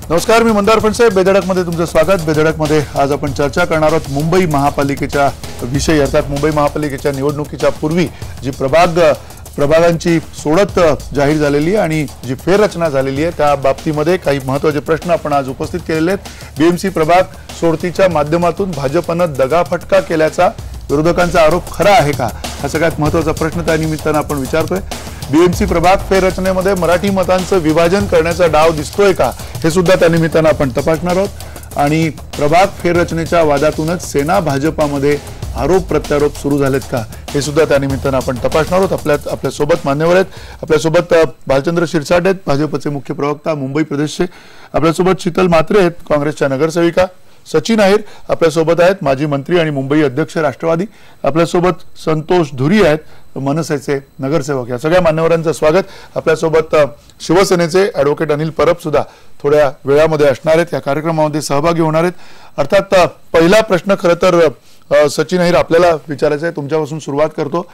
नमस्कार, मी मंदार फणसे. बेधडकमध्ये तुमचं स्वागत. बेधडकमध्ये आज आपण चर्चा करणार आहोत मुंबई महापालिकेच्या विषयी, अर्थात मुंबई महापालिकेच्या निवडणुकीच्या पूर्वी जी प्रभागांची सोडत जाहीर झालेली आहे आणि जी फेररचना झालेली आहे त्या बाबतीमध्ये काही महत्त्वाचे प्रश्न आपण आज उपस्थित केलेले आहेत. बीएमसी प्रभाग सोडतीच्या माध्यमातून भाजपनं दगाफटका केल्याचा विरोधकांचा आरोप खरा आहे का, हा सगळ्यात महत्त्वाचा प्रश्न त्या निमित्तानं आपण विचारतोय. बीएमसी प्रभाग फेररचनेमध्ये मराठी मतांचं विभाजन करण्याचा डाव दिसतोय का, हे सुद्धा त्या निमित्तानं आपण तपासणार आहोत. आणि प्रभाग फेररचनेच्या वादातूनच सेना भाजपामध्ये आरोप प्रत्यारोप सुरू झालेत का, हे सुद्धा त्या निमित्तानं आपण तपासणार आहोत. आपल्यासोबत मान्यवर आहेत. आपल्यासोबत भालचंद्र शिरसाट आहेत, भाजपचे मुख्य प्रवक्ता मुंबई प्रदेशचे. आपल्यासोबत शीतल म्हात्रे आहेत, काँग्रेसच्या नगरसेविका. सचिन अहिर आपल्यासोबत आहेत, माजी मंत्री आणि मुंबई अध्यक्ष राष्ट्रवादी. आपल्यासोबत संतोष धुरी आहेत, मनसेचे नगरसेवक. या सगळ्या मान्यवरांचं स्वागत. आपल्यासोबत शिवसेनेचे ॲडव्होकेट अनिल परब सुद्धा थोड्या वेळामध्ये असणार आहेत, या कार्यक्रमामध्ये सहभागी होणार आहेत. अर्थात पहिला प्रश्न खरं तर सचिन अहिर आपल्याला विचारायचा आहे, तुमच्यापासून सुरुवात करतो.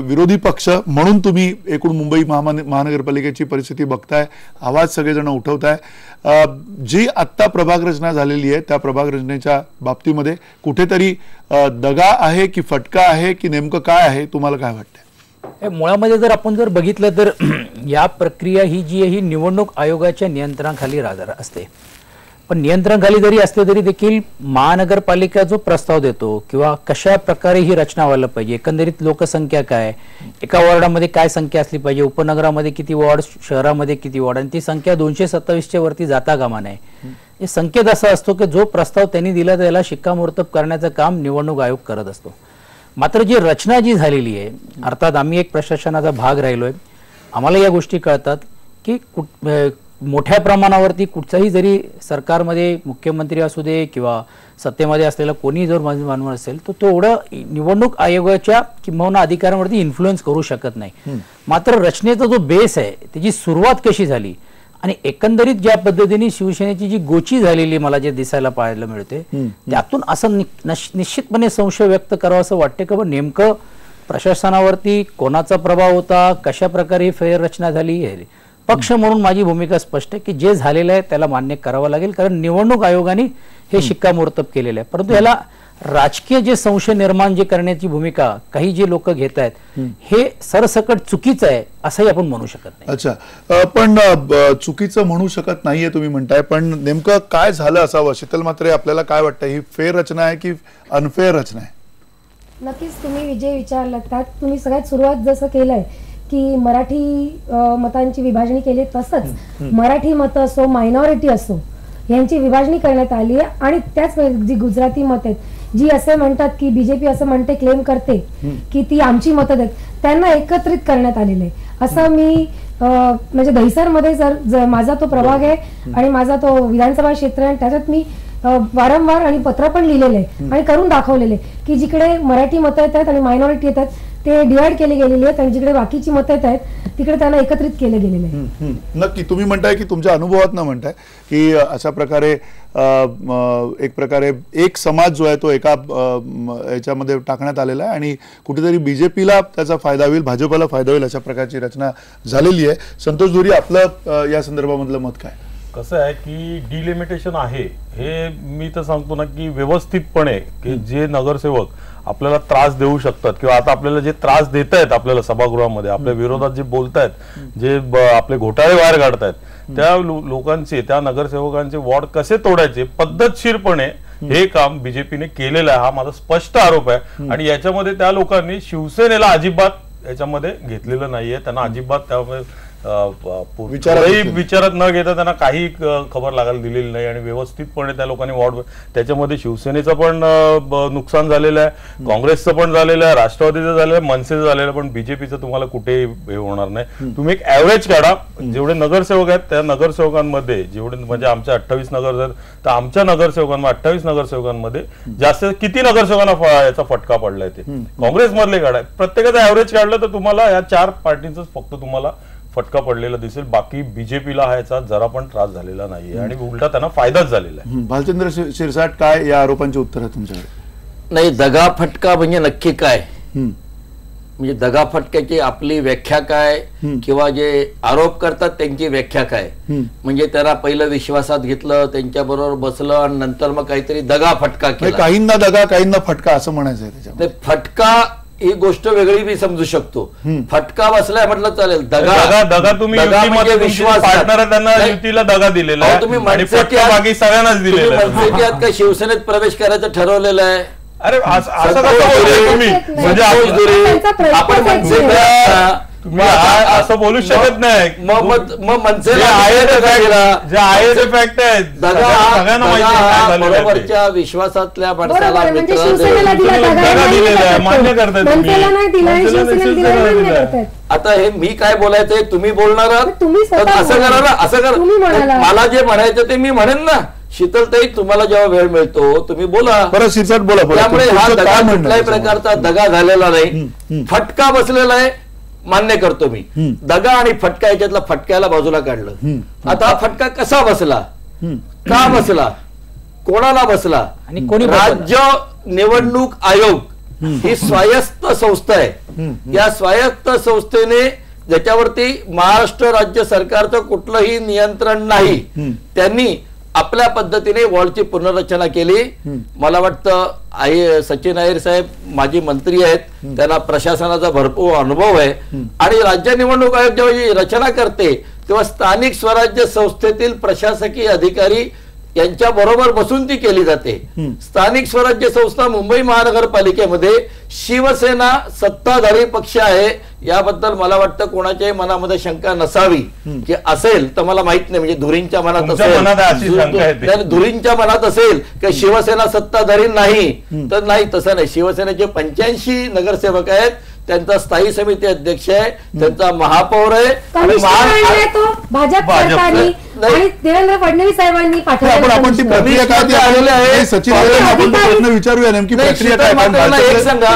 विरोधी पक्ष म्हणून तुम्ही एकूण मुंबई महानगरपालिकेची परिस्थिती बघताय, आवाज सगळेजण उठवताय. जी आत्ता प्रभाग रचना झालेली आहे त्या प्रभाग रचनेच्या बाबतीमध्ये कुठेतरी दगा आहे की फटका आहे की नेमकं काय आहे, तुम्हाला काय वाटतंय? मुळामध्ये जर आपण बघितलं तर या प्रक्रिया ही जी आहे ही निवडणूक आयोगाच्या नियंत्रणाखाली असते. पण नियंत्रणाखाली जरी असले तरी देखील महानगरपालिका जो प्रस्ताव देतो किंवा कशा प्रकारे ही रचना व्हायला पाहिजे, एकंदरीत लोकसंख्या काय, एका वॉर्डामध्ये काय संख्या असली पाहिजे, उपनगरामध्ये किती वॉर्ड, शहरामध्ये किती वॉर्ड, आणि ती संख्या 227च्या वरती जाता कामा नये. हे संकेत असा असतो की जो प्रस्ताव त्यांनी दिला त्याला शिक्कामोर्तब करण्याचं काम निवडणूक आयोग करत असतो. मात्र जी रचना जी झालेली आहे, अर्थात आम्ही एक प्रशासनाचा भाग राहिलोय, आम्हाला या गोष्टी कळतात की मोठ्या प्रमाणावरती कुठचाही जरी सरकारमध्ये मुख्यमंत्री असू दे किंवा सत्तेमध्ये असलेला कोणी जर मानव असेल तर तो एवढं निवडणूक आयोगाच्या किंवा अधिकारांवरती इन्फ्लुएन्स करू शकत नाही. मात्र रचनेचा जो बेस आहे त्याची सुरुवात कशी झाली आणि एकंदरीत ज्या पद्धतीने शिवसेनेची जी गोची झालेली मला जे दिसायला पाहायला मिळते, त्यातून असं निश्चितपणे संशय व्यक्त करावा असं वाटते की नेमकं प्रशासनावरती कोणाचा प्रभाव होता, कशा प्रकारे फेररचना झाली. पक्ष म्हणून माझी भूमिका स्पष्ट आहे की जे झालेलं आहे त्याला मान्य करावं लागेल, कारण निवडणूक आयोगाने हे शिक्कामोर्तब केलेलं आहे. परंतु याला राजकीय जे संशय निर्माण जे करण्याची भूमिका काही जे लोक घेत आहेत हे सरसकट चुकीचं आहे असंही आपण म्हणू शकत नाही. अच्छा, पण चुकीचं म्हणू शकत नाहीये तुम्ही म्हणताय, पण नेमकं काय झालं असावं? शीतल म्हात्रे, आपल्याला काय वाटतं, ही फेर रचना आहे की अनफेअर रचना आहे? नक्कीच तुम्ही विजय विचारलात, त्यात तुम्ही सगळ्यात सुरुवात जसं केलंय की मराठी मतांची विभागणी केली, तसंच मराठी मत असो मायनॉरिटी असो यांची विभागणी करण्यात आली आहे. आणि त्याच जी गुजराती मत आहेत, जी असे म्हणतात की बीजेपी असं म्हणते, क्लेम करते की ती आमची मतं आहेत, त्यांना एकत्रित करण्यात आलेलं आहे. असं मी म्हणजे दहिसरमध्ये जर माझा तो प्रभाग आहे आणि माझा तो विधानसभा क्षेत्र आहे, त्याच्यात मी वारंवार आणि पत्र पण लिहिलेले आहे आणि करून दाखवलेले की जिकडे मराठी मतं येतात आणि मायनॉरिटी येतात ते डिवाइड केले गेलेले आहेत आणि जिकडे बाकीची मतं येत आहेत तिकडे त्यांना एकत्रित केले गेलेले आहे. नक्की तुम्ही म्हणताय की तुमच्या अनुभवात ना म्हणताय की अशा प्रकारे एक प्रकारे एक समाज जो आहे तो एका याच्यामध्ये टाकण्यात आलेला आहे आणि कुठेतरी बीजेपीला त्याचा फायदा होईल, भाजपला फायदा होईल, अशा प्रकारची रचना झालेली आहे. संतोष धुरी, आपलं या संदर्भामधलं मत काय? कसं आहे की डिलिमिटेशन आहे हे मी तर सांगतो ना की व्यवस्थितपणे की जे नगरसेवक आपल्याला त्रास देऊ शकतात किंवा आता आपल्याला जे त्रास देत आहेत आपल्याला सभागृहामध्ये आपल्या विरोधात जे बोलतायत, जे आपले घोटाळे बाहेर काढतायत, त्या लोकांचे, त्या नगरसेवकांचे वॉर्ड कसे तोडायचे पद्धतशीरपणे हे काम बीजेपीने केलेलं आहे, हा माझा स्पष्ट आरोप आहे. आणि याच्यामध्ये त्या लोकांनी शिवसेनेला अजिबात याच्यामध्ये घेतलेलं नाहीये, त्यांना अजिबात त्यामध्ये विचारात न घेता त्यांना काही खबर लागायला दिलेली नाही आणि व्यवस्थितपणे त्या लोकांनी वॉर्ड, त्याच्यामध्ये शिवसेनेचं पण नुकसान झालेलं आहे, काँग्रेसचं पण झालेलं आहे, राष्ट्रवादीचं झालेलं आहे, मनसेचं झालेलं आहे, पण बीजेपीचं तुम्हाला कुठेही हे होणार नाही. तुम्ही एक ऍव्हरेज काढा, जेवढे नगरसेवक आहेत त्या नगरसेवकांमध्ये जेवढे म्हणजे आमच्या 28 नगर आहेत तर आमच्या नगरसेवकांमध्ये 28 नगरसेवकांमध्ये जास्त किती नगरसेवकांना याचा फटका पडलाय ते काँग्रेसमधले काढा. प्रत्येकाचा ऍव्हरेज काढलं तर तुम्हाला या 4 पार्टींच फक्त तुम्हाला फटका पडलेला दिसेल, बाकी बीजेपीला ह्याचा जरा पण त्रास झालेला नाहीये आणि उलटा त्यांना फायदाच झालेला आहे. भालचंद्र शिरसाट, काय या आरोपांचे उत्तर आहे तुमच्याकडे? नाही, दगा फटका म्हणजे नक्की काय म्हणजे दगाफटक्याची आपली व्याख्या काय किंवा जे आरोप करतात त्यांची व्याख्या काय, म्हणजे त्यांना पहिलं विश्वासात घेतलं, त्यांच्या बरोबर बसलं आणि नंतर मग काहीतरी दगाफटका केला. काहींना दगा काहींना फटका असं म्हणायचं आहे त्याच्यामध्ये. ते फटका ही गोष्ट वेगळी मी समजू शकतो. फटका बसलाय म्हटलं चालेल. दगा तुम्ही म्हणजे विश्वास पार्टनर त्यांना युतीला दगा दिलेला आहे. तुम्ही आणि फटका बाकी सगळ्यांनाच दिलेला आहे. मनसेच्या आत काही शिवसेनेत प्रवेश करायचं ठरवलेलं आहे. अरे असं कसं बोलताय तुम्ही? म्हणजे आपण मनसेच्या तुम्ही असं बोलू शकत नाही. मग मनसेला जे आहे ते फॅक्ट आहेत. सगळ्यांना माहिती आहे काय झालेलं आहे ते. बरोबरच्या विश्वासातल्या माणसाला बरोबर, म्हणजे मित्र शिवसेनेला दिला दगा दगा नाही दिलेला आहे, करतायत. मान्य करताय तुम्ही. मनसेला नाही दिला आणि मनसेला शिवसेनेला दिला दिलेला मान्य आहे. करतायत. आता हे मी काय बोलायचंय तुम्ही बोलणार आहात? तुम्ही तर स्वतः असं करा ना, असं तुम्ही म्हणाला. करा. मला जे म्हणायचं ते मी म्हणेन ना. शीतलताई, तुम्हाला जेव्हा वेळ मिळतो तुम्ही बोला. परत शिरसाट बोला. परत. त्यामुळे हा तुमचं दगा काय म्हणणं कुठल्याही आहे प्रकारचा दगा झालेला नाही. फटका बसलेला आहे, मान्य करतो मी. दगा आणि फटका याच्यातला फटक्याला बाजूला काढलं. आता हा फटका कसा बसला, का बसला, कोणाला बसला? आणि कोणी बसवला? राज्य निवडणूक आयोग ही स्वायत्त संस्था आहे. या स्वायत्त संस्थेने ज्याच्यावरती महाराष्ट्र राज्य सरकारचं कुठलंही नियंत्रण नाही, त्यांनी आपल्या पद्धतीने वॉर्डची पुनर्रचना केली. मला वाटतं सचिन अय्यर साहेब माजी मंत्री आहेत, त्यांना प्रशासनाचा भरपूर अनुभव आहे. आणि राज्य निवडणूक आयोग जेव्हा ही रचना करते तेव्हा स्थानिक स्वराज्य संस्थेतील प्रशासकीय अधिकारी यांच्या बरोबर बसून ती केली जाते. स्थानिक स्वराज्य संस्था मुंबई महानगरपालिकेमध्ये शिवसेना सत्ताधारी पक्ष आहे. याबद्दल मला वाटतं कोणाच्याही मनामध्ये शंका नसावी. की असेल तर मला माहित नाही, म्हणजे धुरींच्या मनात तुमच्या मनात अशी शंका आहे असेल, धुरींच्या मनात असेल की शिवसेना सत्ताधारी नाही, तर नाही, तसं नाही. शिवसेनेचे 85 नगरसेवक आहेत, त्यांचा स्थायी समिती अध्यक्ष आहे, त्यांचा महापौर आहे. आणि भाजप सरकारने आणि देवेंद्र फडणवीस साहेबांनी आपण ती प्रक्रिया काय ती आलेली आहे. सचिन आपण तो प्रश्न विचारूया, नेमकी प्रक्रिया काय? एक सांगा,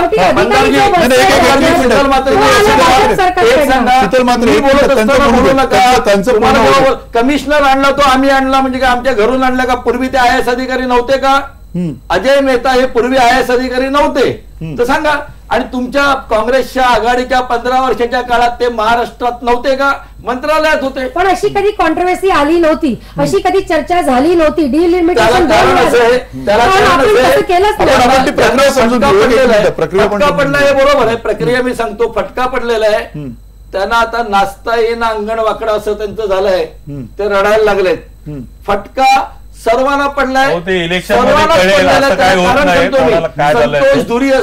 कमिशनर आणला तो आम्ही आणला म्हणजे का आमच्या घरून आणला का? पूर्वी ते IAS अधिकारी नव्हते का? अजय मेहता हे पूर्वी IAS अधिकारी नव्हते तर सांगा. आणि तुमच्या काँग्रेसच्या आघाडीच्या 15 वर्षाच्या काळात ते महाराष्ट्रात नव्हते का? मंत्रालयात होते. पण अशी कधी कॉन्ट्रोवर्सी आली नव्हती, अशी कधी चर्चा झाली नव्हती. डिलिमिटेशन फटका पडला हे बरोबर आहे. प्रक्रिया मी सांगतो, फटका पडलेला आहे. त्यांना आता नाचता येईना अंगण वाकडं असं त्यांचं झालंय, ते रडायला लागलेत. फटका सर्वांना पडलाय.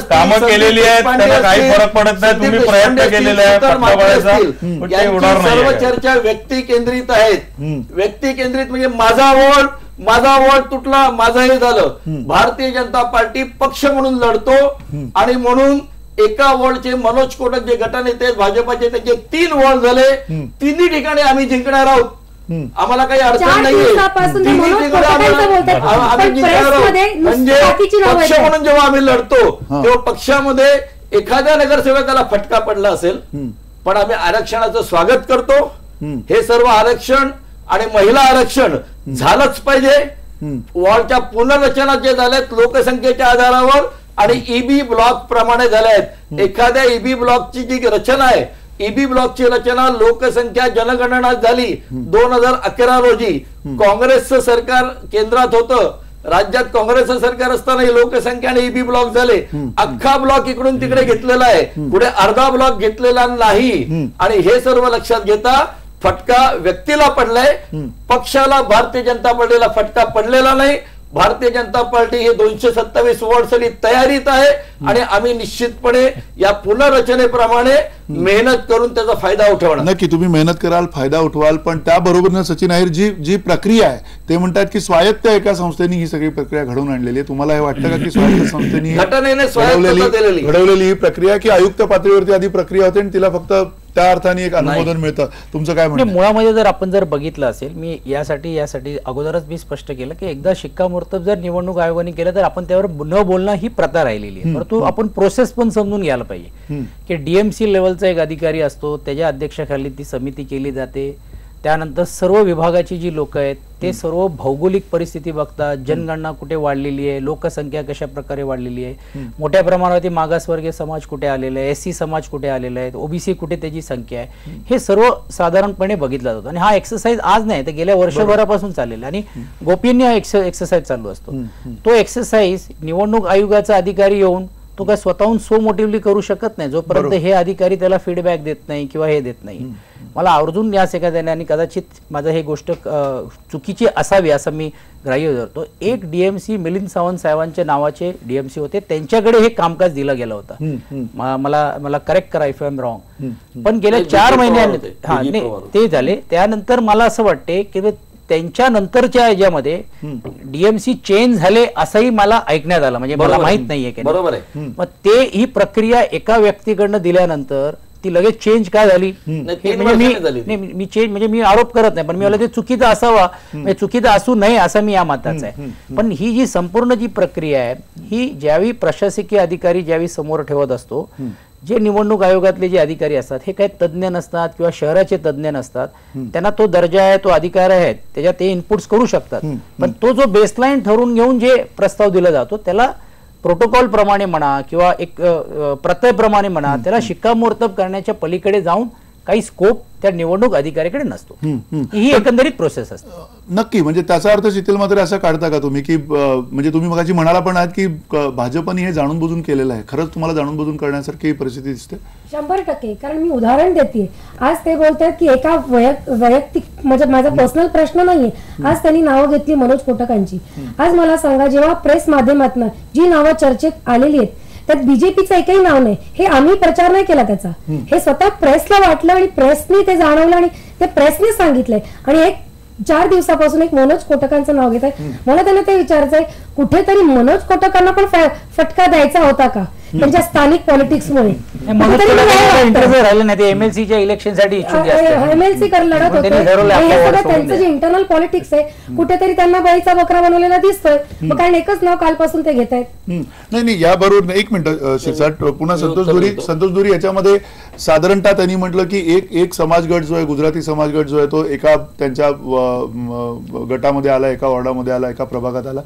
कामं केलेली आहेत, त्यांना काही फरक पडत नाही. तुम्ही प्रयत्न केलेला आहे सर्व चर्चा व्यक्ती केंद्रित आहेत. व्यक्ती केंद्रित म्हणजे माझा वॉर्ड तुटला, माझंही झालं. भारतीय जनता पार्टी पक्ष म्हणून लढतो आणि म्हणून एका वॉर्डचे मनोज कोटक जे गटनेते भाजपाचे त्यांचे 3 वॉर्ड झाले. तिन्ही ठिकाणी आम्ही जिंकणार आहोत. आम्हाला काही अडचण नाहीये. म्हणजे पक्ष म्हणून जेव्हा आम्ही लढतो तेव्हा पक्षामध्ये एखाद्या नगरसेवकाला फटका पडला असेल, पण आम्ही आरक्षणाचं स्वागत करतो. हे सर्व आरक्षण आणि महिला आरक्षण झालंच पाहिजे. वॉर्डच्या पुनर्रचना जे झाल्यात लोकसंख्येच्या आधारावर आणि EB ब्लॉक प्रमाणे झाल्या आहेत. एखाद्या EB ब्लॉकची जी रचना आहे, EB ब्लॉकची रचना लोकसंख्या जनगणना झाली 2011 रोजी. काँग्रेसचं सरकार केंद्रात होतं, राज्यात काँग्रेसचं सरकार असताना लोकसंख्या आणि EB ब्लॉक झाले. अख्खा ब्लॉक इकडून तिकडे घेतलेला आहे, पुढे अर्धा ब्लॉक घेतलेला नाही. आणि हे सर्व लक्षात घेता फटका व्यक्तीला पडलाय, पक्षाला भारतीय जनता पार्टीला फटका पडलेला नाही. भारतीय जनता पार्टी हे 227 वॉर्डसाठी तयारीत आहे आणि आम्ही निश्चितपणे या पुनर्रचनेप्रमाणे मेहनत करून त्याचा फायदा उठवणार. नक्की तुम्ही मेहनत कराल, फायदा उठवाल. पण त्याबरोबरनं सचिन अय्यर जी प्रक्रिया आहे ते म्हणतात की स्वायत्त एका संस्थेने ही सगळी प्रक्रिया घडवून आणलेली आहे. तुम्हाला हे वाटतं का की स्वायत्त संस्थेने घडवलेली ही प्रक्रिया की आयुक्त पातळीवरती आधी प्रक्रिया होते आणि तिला फक्त त्या अर्थाने एक अनुमोदन मिळतं? तुमचं काय म्हणणं? मुळामध्ये जर आपण बघितलं असेल, मी यासाठी अगोदरच मी स्पष्ट केलं की एकदा शिक्कामोर्तब जर निवडणूक आयोगाने केलं तर आपण त्यावर न बोलणं ही प्रथा राहिलेली आहे. परंतु आपण प्रोसेस पण समजून घ्यायला पाहिजे की DMC लेवलचा एक अधिकारी असतो, त्याच्या अध्यक्षाखाली ती समिती केली जाते. त्यानंतर सर्व विभागाची जी लोक आहेत ते सर्व भौगोलिक परिस्थिती बघतात, जनगणना कुठे वाढलेली आहे, लोकसंख्या कशा प्रकारे वाढलेली आहे, मोठ्या प्रमाणावरती मागासवर्गीय समाज कुठे आलेला आहे, SC समाज कुठे आलेला आहे, OBC कुठे त्याची संख्या आहे, हे सर्व साधारणपणे बघितलं जातं. आणि हा एक्सरसाइज आज नाही, तर गेल्या वर्षभरापासून चाललेला आणि गोपनीय हा एक्सरसाइज चालू असतो. तो एक्सरसाइज निवडणूक आयोगाचा अधिकारी येऊन तो काय स्वतःहून सो मोटिव्हली करू शकत नाही जोपर्यंत हे अधिकारी त्याला फीडबॅक देत नाही किंवा हे देत नाही. मला आवर्जून या एखाद्याने, आणि कदाचित माझं हे गोष्ट चुकीची असावी असं मी ग्राह्य धरतो, एक DMC मिलिंद सावंत साहेबांच्या नावाचे DMC होते, त्यांच्याकडे हे कामकाज दिलं गेलं होतं. मला करेक्ट करा इफ आय एम रॉंग. पण गेल्या 4 महिन्यानंतर ते झाले. त्यानंतर मला असं वाटते की त्यांच्या नंतरच्या याच्यामध्ये DMC चेंज झाले असंही मला ऐकण्यात आलं, म्हणजे मला माहित नाहीये की बरोबर आहे. मग ते ही प्रक्रिया एका व्यक्तीकडनं दिल्यानंतर ती लगेच चेंज काय झाली, मी चेंज म्हणजे मी आरोप करत नाही, पण मी मला ते चुकीचं असावा, चुकीचं असू नये असं मी या मताचा आहे. पण ही जी संपूर्ण जी प्रक्रिया आहे ही ज्यावेळी प्रशासकीय अधिकारी ज्यावेळी समोर ठेवत असतो, जे निवडणूक आयोगातले जे अधिकारी असतात हे काही तज्ज्ञ नसतात किंवा शहराचे तज्ज्ञ नसतात, त्यांना तो दर्जा आहे, तो अधिकार आहे, त्याच्यात ते इनपुट्स करू शकतात. पण तो जो बेसलाईन ठरवून घेऊन जे प्रस्ताव दिला जातो त्याला प्रोटोकॉल प्रमाणे म्हणा किंवा एक प्रत्ययप्रमाणे म्हणा, त्याला शिक्कामोर्तब करण्याच्या पलीकडे जाऊन काही स्कोप त्या निवडणूक अधिकाऱ्याकडे नसतो. ही एकंदरीत प्रोसेस असते. नक्की. म्हणजे त्याचा अर्थ शीतल मात्र असं काढता का तुम्ही की म्हणजे तुम्ही मगाशी म्हणाला पण आहात की भाजपने हे जाणून बुजून केलेलं आहे, खरंच तुम्हाला जाणून बुजून करण्यासारखी परिस्थिती दिसते? 100%. कारण मी उदाहरण देते. आज ते बोलतात की एका वैयक्तिक म्हणजे माझा पर्सनल प्रश्न नाहीये, आज त्यांनी नावं घेतली मनोज कोटकांची. आज मला सांगा, जेव्हा प्रेस माध्यमातून जी नावं चर्चेत आलेली आहेत त्यात बीजेपीचं एकही नाव नाही. हे आम्ही प्रचार नाही केला त्याचा, हे स्वतः प्रेसला वाटलं आणि प्रेसने ते जाणवलं आणि ते प्रेसने सांगितलंय. आणि 4 दिवसापासून एक मनोज कोटकांचं नाव घेत आहे. मला त्यांना ते विचारायचंय, कुठेतरी मनोज कोटकांना पण फटका द्यायचा होता का त्यांच्या स्थानिक पॉलिटिक्समुळे? MLCच्या इलेक्शनसाठी MLC लढत होते, त्यांचं जे इंटरनल पॉलिटिक्स आहे कुठेतरी त्यांना बाईचा बकरा बनवलेला दिसतोय. मग कारण एकच नाव कालपासून ते घेत आहेत. नाही याबरोबर एक मिनिट शिरसाट, पुन्हा संतोष दुरी याच्यामध्ये साधारणतः त्यांनी म्हटलं की एक समाजगट जो आहे, गुजराती समाजगट जो आहे, तो एका त्यांच्या गटामध्ये आला, एका वॉर्डामध्ये आला, एका प्रभागात आला.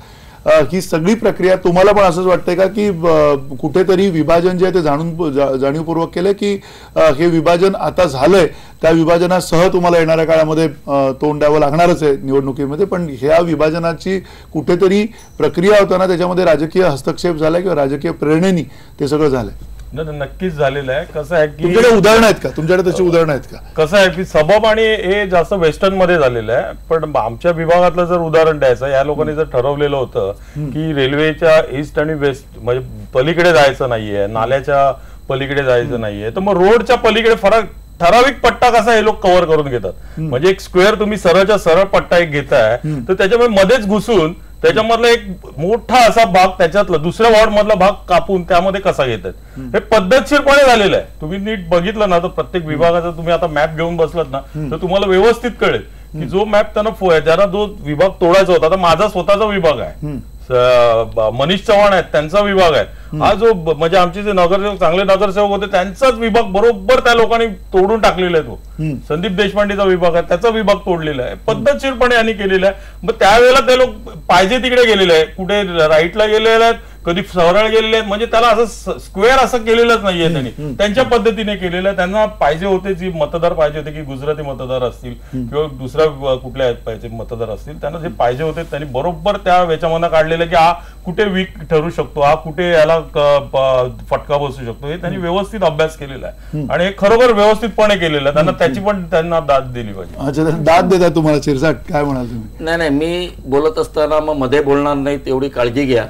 ही सगळी प्रक्रिया तुम्हाला पण असंच वाटतंय का की कुठेतरी विभाजन जे आहे ते जाणीवपूर्वक केलंय की हे विभाजन आता झालंय, त्या विभाजनासह तुम्हाला येणाऱ्या काळामध्ये तोंड द्यावं लागणारच आहे निवडणुकीमध्ये, पण ह्या विभाजनाची कुठेतरी प्रक्रिया होताना त्याच्यामध्ये राजकीय हस्तक्षेप झालाय किंवा राजकीय प्रेरणेने ते सगळं झालंय? नक्कीच झालेलं आहे. कसं आहे की तुमच्याकडे उदाहरणं आहेत का? तुमच्याकडे तशी उदाहरणं आहेत का? कसं आहे की सबब आणि हे जास्त वेस्टर्न मध्ये झालेलं आहे. पण आमच्या विभागातलं जर उदाहरण द्यायचं, या लोकांनी जर ठरवलेलं होतं की रेल्वेच्या ईस्ट आणि वेस्ट म्हणजे पलीकडे जायचं नाहीये, नाल्याच्या पलीकडे जायचं नाहीये, तर मग रोडच्या पलीकडे ठराविक पट्टा कसा हे लोक कव्हर करून घेतात. म्हणजे एक स्क्वेअर तुम्ही सरळच्या सरळ पट्टा एक घेताय, तर त्याच्यामध्ये मध्येच घुसून त्याच्यामधला एक मोठा असा भाग, त्याच्यातला दुसऱ्या वॉर्ड मधला भाग कापून त्यामध्ये कसा घेतात, हे पद्धतशीरपणे झालेलं आहे. तुम्ही नीट बघितलं ना तर प्रत्येक विभागाचा तुम्ही आता मॅप घेऊन बसलात ना तर तुम्हाला व्यवस्थित कळेल की जो मॅप त्यांना जो विभाग तोडायचा होता, आता माझा स्वतःचा विभाग आहे, मनीष चव्हाण आहेत त्यांचा विभाग आहे, हा जो म्हणजे आमचे जे नगरसेवक चांगले नगरसेवक होते त्यांचाच विभाग बरोबर त्या लोकांनी तोडून टाकलेला आहे. तो संदीप देशपांडेचा विभाग आहे, त्याचा विभाग तोडलेला आहे, पद्धतशीरपणे यांनी केलेला आहे. मग त्यावेळेला ते लोक पाहिजे तिकडे गेलेले आहे, कुठे राईटला गेलेले आहेत, कधी सरळ गेलेले आहेत, म्हणजे त्याला असं स्क्वेअर असं केलेलंच नाहीये. त्यांनी त्यांच्या पद्धतीने केलेलं आहे. त्यांना पाहिजे होते जी मतदार पाहिजे होते की गुजराती मतदार असतील किंवा दुसऱ्या कुठल्या पाहिजे मतदार असतील, त्यांना जे पाहिजे होते त्यांनी बरोबर त्या याच्यामध्ये काढलेलं की हा कुठे वीक ठरू शकतो, हा कुठे याला फटका बसू शकतो, हे त्यांनी व्यवस्थित अभ्यास केलेला आहे आणि हे खरोखर व्यवस्थितपणे केलेलं आहे. त्यांना त्याची पण त्यांना दाद दिली पाहिजे. अच्छा, दाद देता तुम्हाला शिरसाट, काय म्हणाल तुम्ही? नाही, मी बोलत असताना मग मध्ये बोलणार नाही तेवढी काळजी घ्या.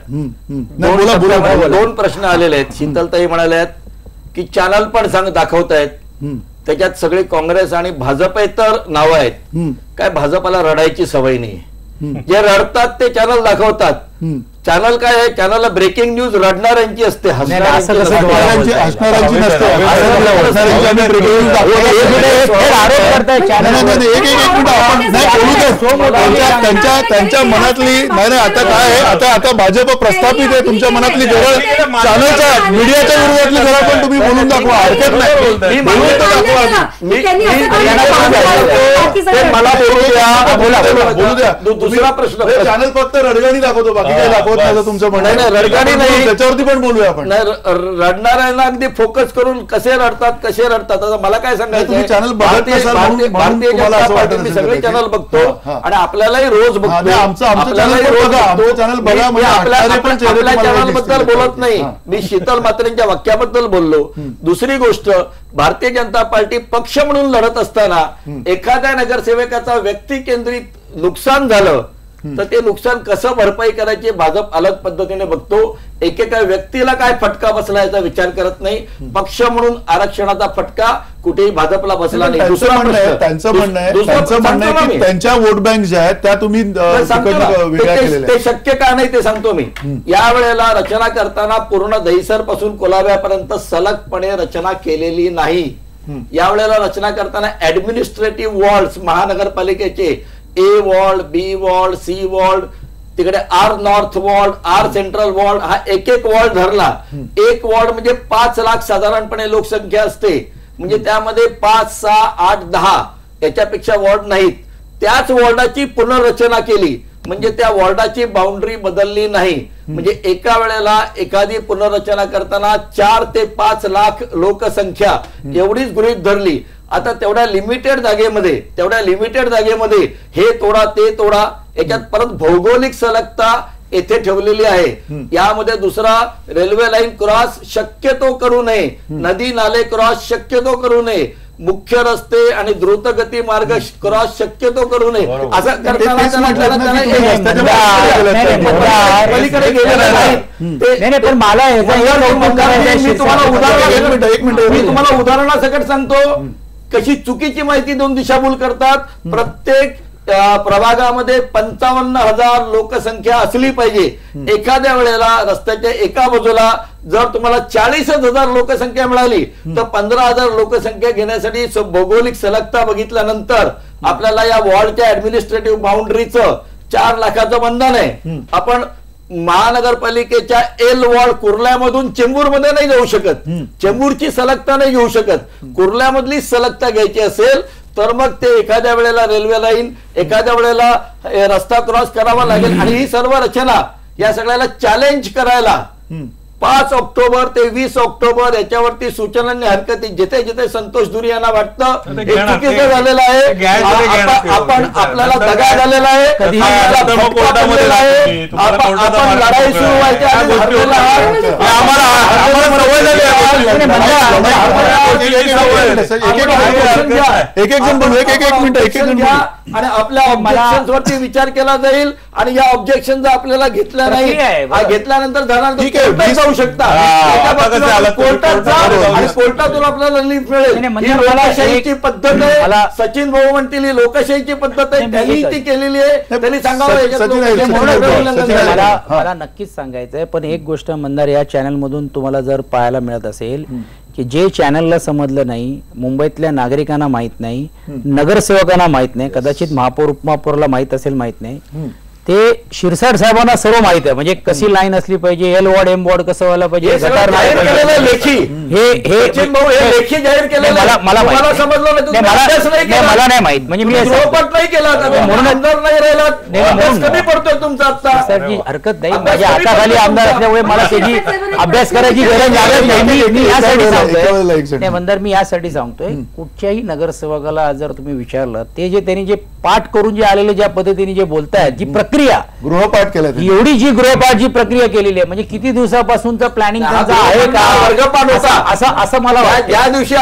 2 प्रश्न आलेले आहेत. शीतलताई म्हणाल्या की चॅनल पण दाखवतायत, त्याच्यात सगळे काँग्रेस आणि भाजपेतर नावं आहेत. काय भाजपला रडायची सवय नाही, जे रडतात ते चॅनल दाखवतात. चॅनल काय आहे, चॅनलला ब्रेकिंग न्यूज रडणाऱ्यांची असते, हसणाऱ्यांची नसते. हसणाऱ्यांची आम्ही breaking news दाखवतो. त्यांच्या मनातली नाही आता काय आहे, आता भाजप प्रस्थापित आहे तुमच्या मनातली जवळ चॅनलच्या मीडियाच्या विरोधातली जरा पण तुम्ही बोलून दाखवा, हरकत नाही. मला बोलू द्या. दुसरा प्रश्न, चॅनल फक्त रडगाणी दाखवतो, बाकी काही दाखवत नाही तुमचं म्हणणं. रडगाणी नाही, त्याच्यावरती पण बोलूया आपण. रडणाऱ्यांना अगदी फोकस करून कसे रडतात आता मला काय सांगायचं, चॅनल भारतीय जनता पार्टी मी सगळे चॅनल बघतो आणि आपल्यालाही रोज बघतो. आपल्या चॅनल बद्दल बोलत नाही मी, शीतल मात्रेंच्या वाक्याबद्दल बोललो. दुसरी गोष्ट, भारतीय जनता पार्टी पक्ष म्हणून लढत असताना एखाद्या नगरसेवकाचा व्यक्ती केंद्रित नुकसान झालं तर ते नुकसान कसं भरपाई करायची भाजप अलग पद्धतीने बघतो. एकेका व्यक्तीला काय फटका बसला याचा विचार करत नाही. पक्ष म्हणून आरक्षणाचा फटका कुठेही भाजपला बसला नाही. त्यांचं म्हणणं आहे की त्यांच्या वोट बँक ज्या आहेत त्या तुम्ही ते शक्य का नाही ते सांगतो मी. या वेळेला रचना करताना पूर्ण दहिसर पासून कोलाब्यापर्यंत सलगपणे रचना केलेली नाही. यावेळेला रचना करताना ऍडमिनिस्ट्रेटिव्ह वॉर्ड महानगरपालिकेचे A ward, B ward, C ward, तिकडे R north ward, R central ward, हा एक वॉर्ड धरला. एक वॉर्ड म्हणजे 5 लाख साधारणपणे लोकसंख्या असते, म्हणजे त्यामध्ये 5, 6, 8, 10 याच्यापेक्षा वॉर्ड नाहीत. त्याच वॉर्डाची पुनर्रचना केली, म्हणजे त्या वॉर्डाची बाउंड्री बदलली नाही. म्हणजे एका वेळेला एखादी पुनर्रचना करताना 4 ते 5 लाख लोकसंख्या एवढीच गृहीत धरली. आता तेवढ्या लिमिटेड जागेमध्ये हे तोडा ते तोडा, याच्यात परत भौगोलिक सलगता येथे ठेवलेली आहे. यामध्ये दुसरा, रेल्वे लाईन क्रॉस शक्यतो करू नये, नदी नाले क्रॉस शक्यतो करू नये, मुख्य रस्ते आणि द्रुतगती मार्ग क्रॉस शक्यतो करू नये. असं करताना मी तुम्हाला उदाहरणासकट सांगतो कशी चुकीची माहिती दोन दिशाभूल करतात. प्रत्येक प्रभागामध्ये 55,000 लोकसंख्या असली पाहिजे. एखाद्या वेळेला रस्त्याच्या एका बाजूला जर तुम्हाला 40,000 लोकसंख्या मिळाली तर 15,000 लोकसंख्या घेण्यासाठी भौगोलिक सलगता बघितल्यानंतर आपल्याला या वॉर्डच्या ऍडमिनिस्ट्रेटिव्ह बाउंड्रीचं 4 लाखाचं बंधन आहे. आपण महानगरपालिकेच्या एल वॉर्ड कुर्ल्यामधून चेंबूरमध्ये नाही जाऊ शकत, चेंबूरची सलगता नाही घेऊ शकत. कुर्ल्यामधली सलगता घ्यायची असेल तर मग ते एखाद्या वेळेला रेल्वे लाईन, एखाद्या वेळेला रस्ता क्रॉस करावा लागेल. आणि ही सर्व रचना या सगळ्याला चॅलेंज करायला 5 ऑक्टोबर ते 20 ऑक्टोबर याच्यावरती सूचनांनी हरकती जिथे जिथे संतोष धुरी यांना वाटतं चुकीचं झालेलं आहे, आपण आपल्याला दगा झालेला आहे, आपण लढाई सुरू व्हायच्या आधी हरलेला आहे. आणि आपल्या ऑब्जेक्शन वरती विचार केला जाईल आणि या ऑब्जेक्शन जर आपल्याला घेतला नाही, घेतल्यानंतर कोर्टात जाऊ शकता, कोर्टात जा आणि कोर्टातून आपल्याला लीड मिळेल. ही लोकशाहीची पद्धत आहे. सचिन भाऊ म्हणतील ही लोकशाहीची पद्धत आहे, त्यांनी ती केलेली आहे, त्यांनी सांगावं. मला नक्कीच सांगायचंय, पण एक गोष्ट मंदार या चॅनल मधून तुम्हाला जर पाहायला मिळत असेल की जे चॅनलला समजलं नाही, मुंबईतल्या नागरिकांना माहित नाही, नगरसेवकांना माहित नाही, कदाचित महापौर उपमहापौरला माहित असेल, माहित नाही, ते शिरसाट साहेबांना सर्व माहित आहे. म्हणजे कशी लाईन असली पाहिजे, एल वॉर्ड एम वॉर्ड कसं व्हायला पाहिजे, मला नाही माहित. म्हणजे मी हरकत नाही, माझ्या हाताखाली आमदार असल्यामुळे मला त्याची अभ्यास करायची गरज लागत नाही. मी यासाठी सांगतोय मंदार, मी यासाठी सांगतोय कुठच्याही नगरसेवकाला जर तुम्ही विचारलं, ते जे त्यांनी जे पाठ करून जे आलेले ज्या पद्धतीने जे बोलतायत, जी प्रक्रिया गृहपाठ केला, एवढी जी गृहपाठ जी प्रक्रिया केलेली आहे, म्हणजे किती दिवसापासूनचं प्लॅनिंग त्यांचं आहे का, वर्गपाठ होता असं मला वाटतं. या दिवशी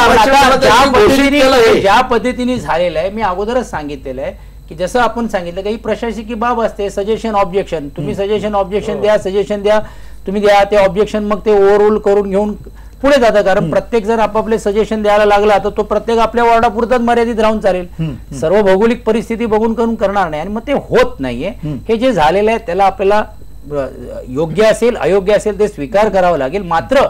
ज्या पद्धतीने झालेलं आहे, मी अगोदरच सांगितलेलं आहे की जसं आपण सांगितलं काही प्रशासकीय बाब असते, सजेशन ऑब्जेक्शन, तुम्ही सजेशन ऑब्जेक्शन द्या, सजेशन द्या, तुम्ही द्या ते ऑब्जेक्शन, मग ते ओव्हरऑल करून घेऊन पुढे जातं. कारण प्रत्येक जण आपापले सजेशन द्यायला लागला तर तो प्रत्येक आपल्या वॉर्डापुरताच मर्यादित राहून चालेल, सर्व भौगोलिक परिस्थिती बघून करून करणार नाही आणि मग ते होत नाहीये. हे जे झालेलं आहे त्याला आपल्याला योग्य असेल अयोग्य असेल ते स्वीकार करावं लागेल. मात्र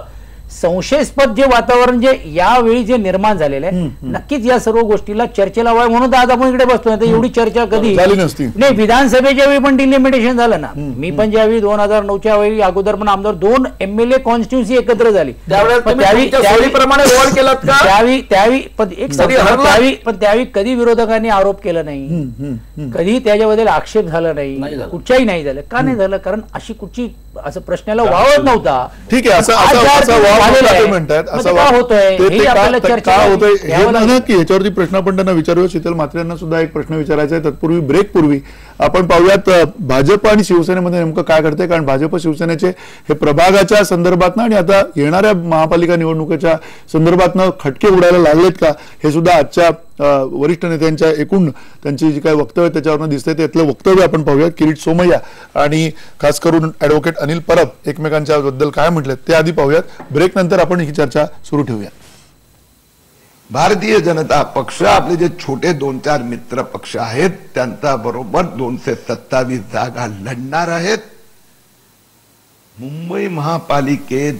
संशयास्पद जे वातावरण जे यावेळी जे निर्माण झालेलं आहे, नक्कीच या सर्व गोष्टीला चर्चेला वाव म्हणून आज आपण इकडे बसतोय. तर एवढी चर्चा कधी झाली नसती. नाही. विधानसभेच्या वेळी पण डिलिमिटेशन झालं ना. मी पण ज्यावेळी 2009च्या वेळी अगोदर पण आमदार 2 MLA कॉन्स्टिट्युन्सी एकत्र झाली. त्यावेळी कधी विरोधकांनी आरोप केला नाही, कधी त्याच्याबद्दल आक्षेप झाला नाही, कुठच्याही नाही झालं. का नाही झालं? कारण अशी कुठची असं प्रश्नाला वावच नव्हता. ठीक आहे. याच्यावरती प्रश्न आपण त्यांना विचारूया. शीतल म्हात्रे यांना सुद्धा एक प्रश्न विचारायचा आहे. तत्पूर्वी ब्रेक पूर्वी आपण पाहूयात भाजप आणि शिवसेनेमध्ये नेमकं काय घडतंय. कारण भाजप शिवसेनेचे हे प्रभागाच्या संदर्भातनं आणि आता येणाऱ्या महापालिका निवडणुकीच्या संदर्भातनं खटके उडायला लागलेत का, हे सुद्धा आजच्या वरिष्ठ नेत्यांच्या एकूण त्यांची जी काही वक्तव्य त्याच्यावरनं दिसते त्यातलं वक्तव्य आपण पाहूयात. किरीट सोमय्या आणि खास करून ऍडव्होकेट अनिल परब एकमेकांच्या बद्दल काय म्हटलं ते आधी पाहूयात. ब्रेक नंतर आपण ही चर्चा सुरू ठेवूया. भारतीय जनता पक्ष आपले जे छोटे 2-4 मित्र पक्ष आहेत त्यांचा बरोबर 227 जागा लढणार आहेत. मुंबई महापालिकेत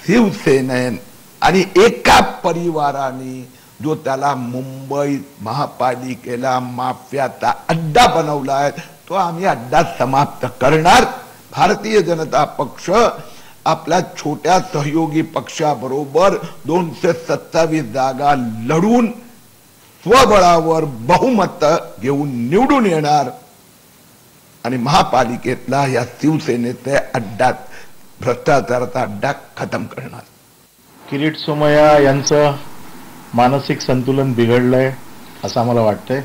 शिवसेनेन आणि एका परिवाराने जो त्याला मुंबई महापालिकेला माफियाचा अड्डा बनवला आहे तो आम्ही अड्डा समाप्त करणार. भारतीय जनता पक्ष आपल्या छोट्या सहयोगी पक्षाबरोबर 227 जागा लढून स्वबळावर बहुमत घेऊन निवडून येणार आणि महापालिकेतला या शिवसेनेचे अड्डा भ्रष्टाचाराचा अड्डा खतम करणार. किरीट सोमय्या यांचं मानसिक संतुलन बिघडलंय असं आम्हाला वाटतंय.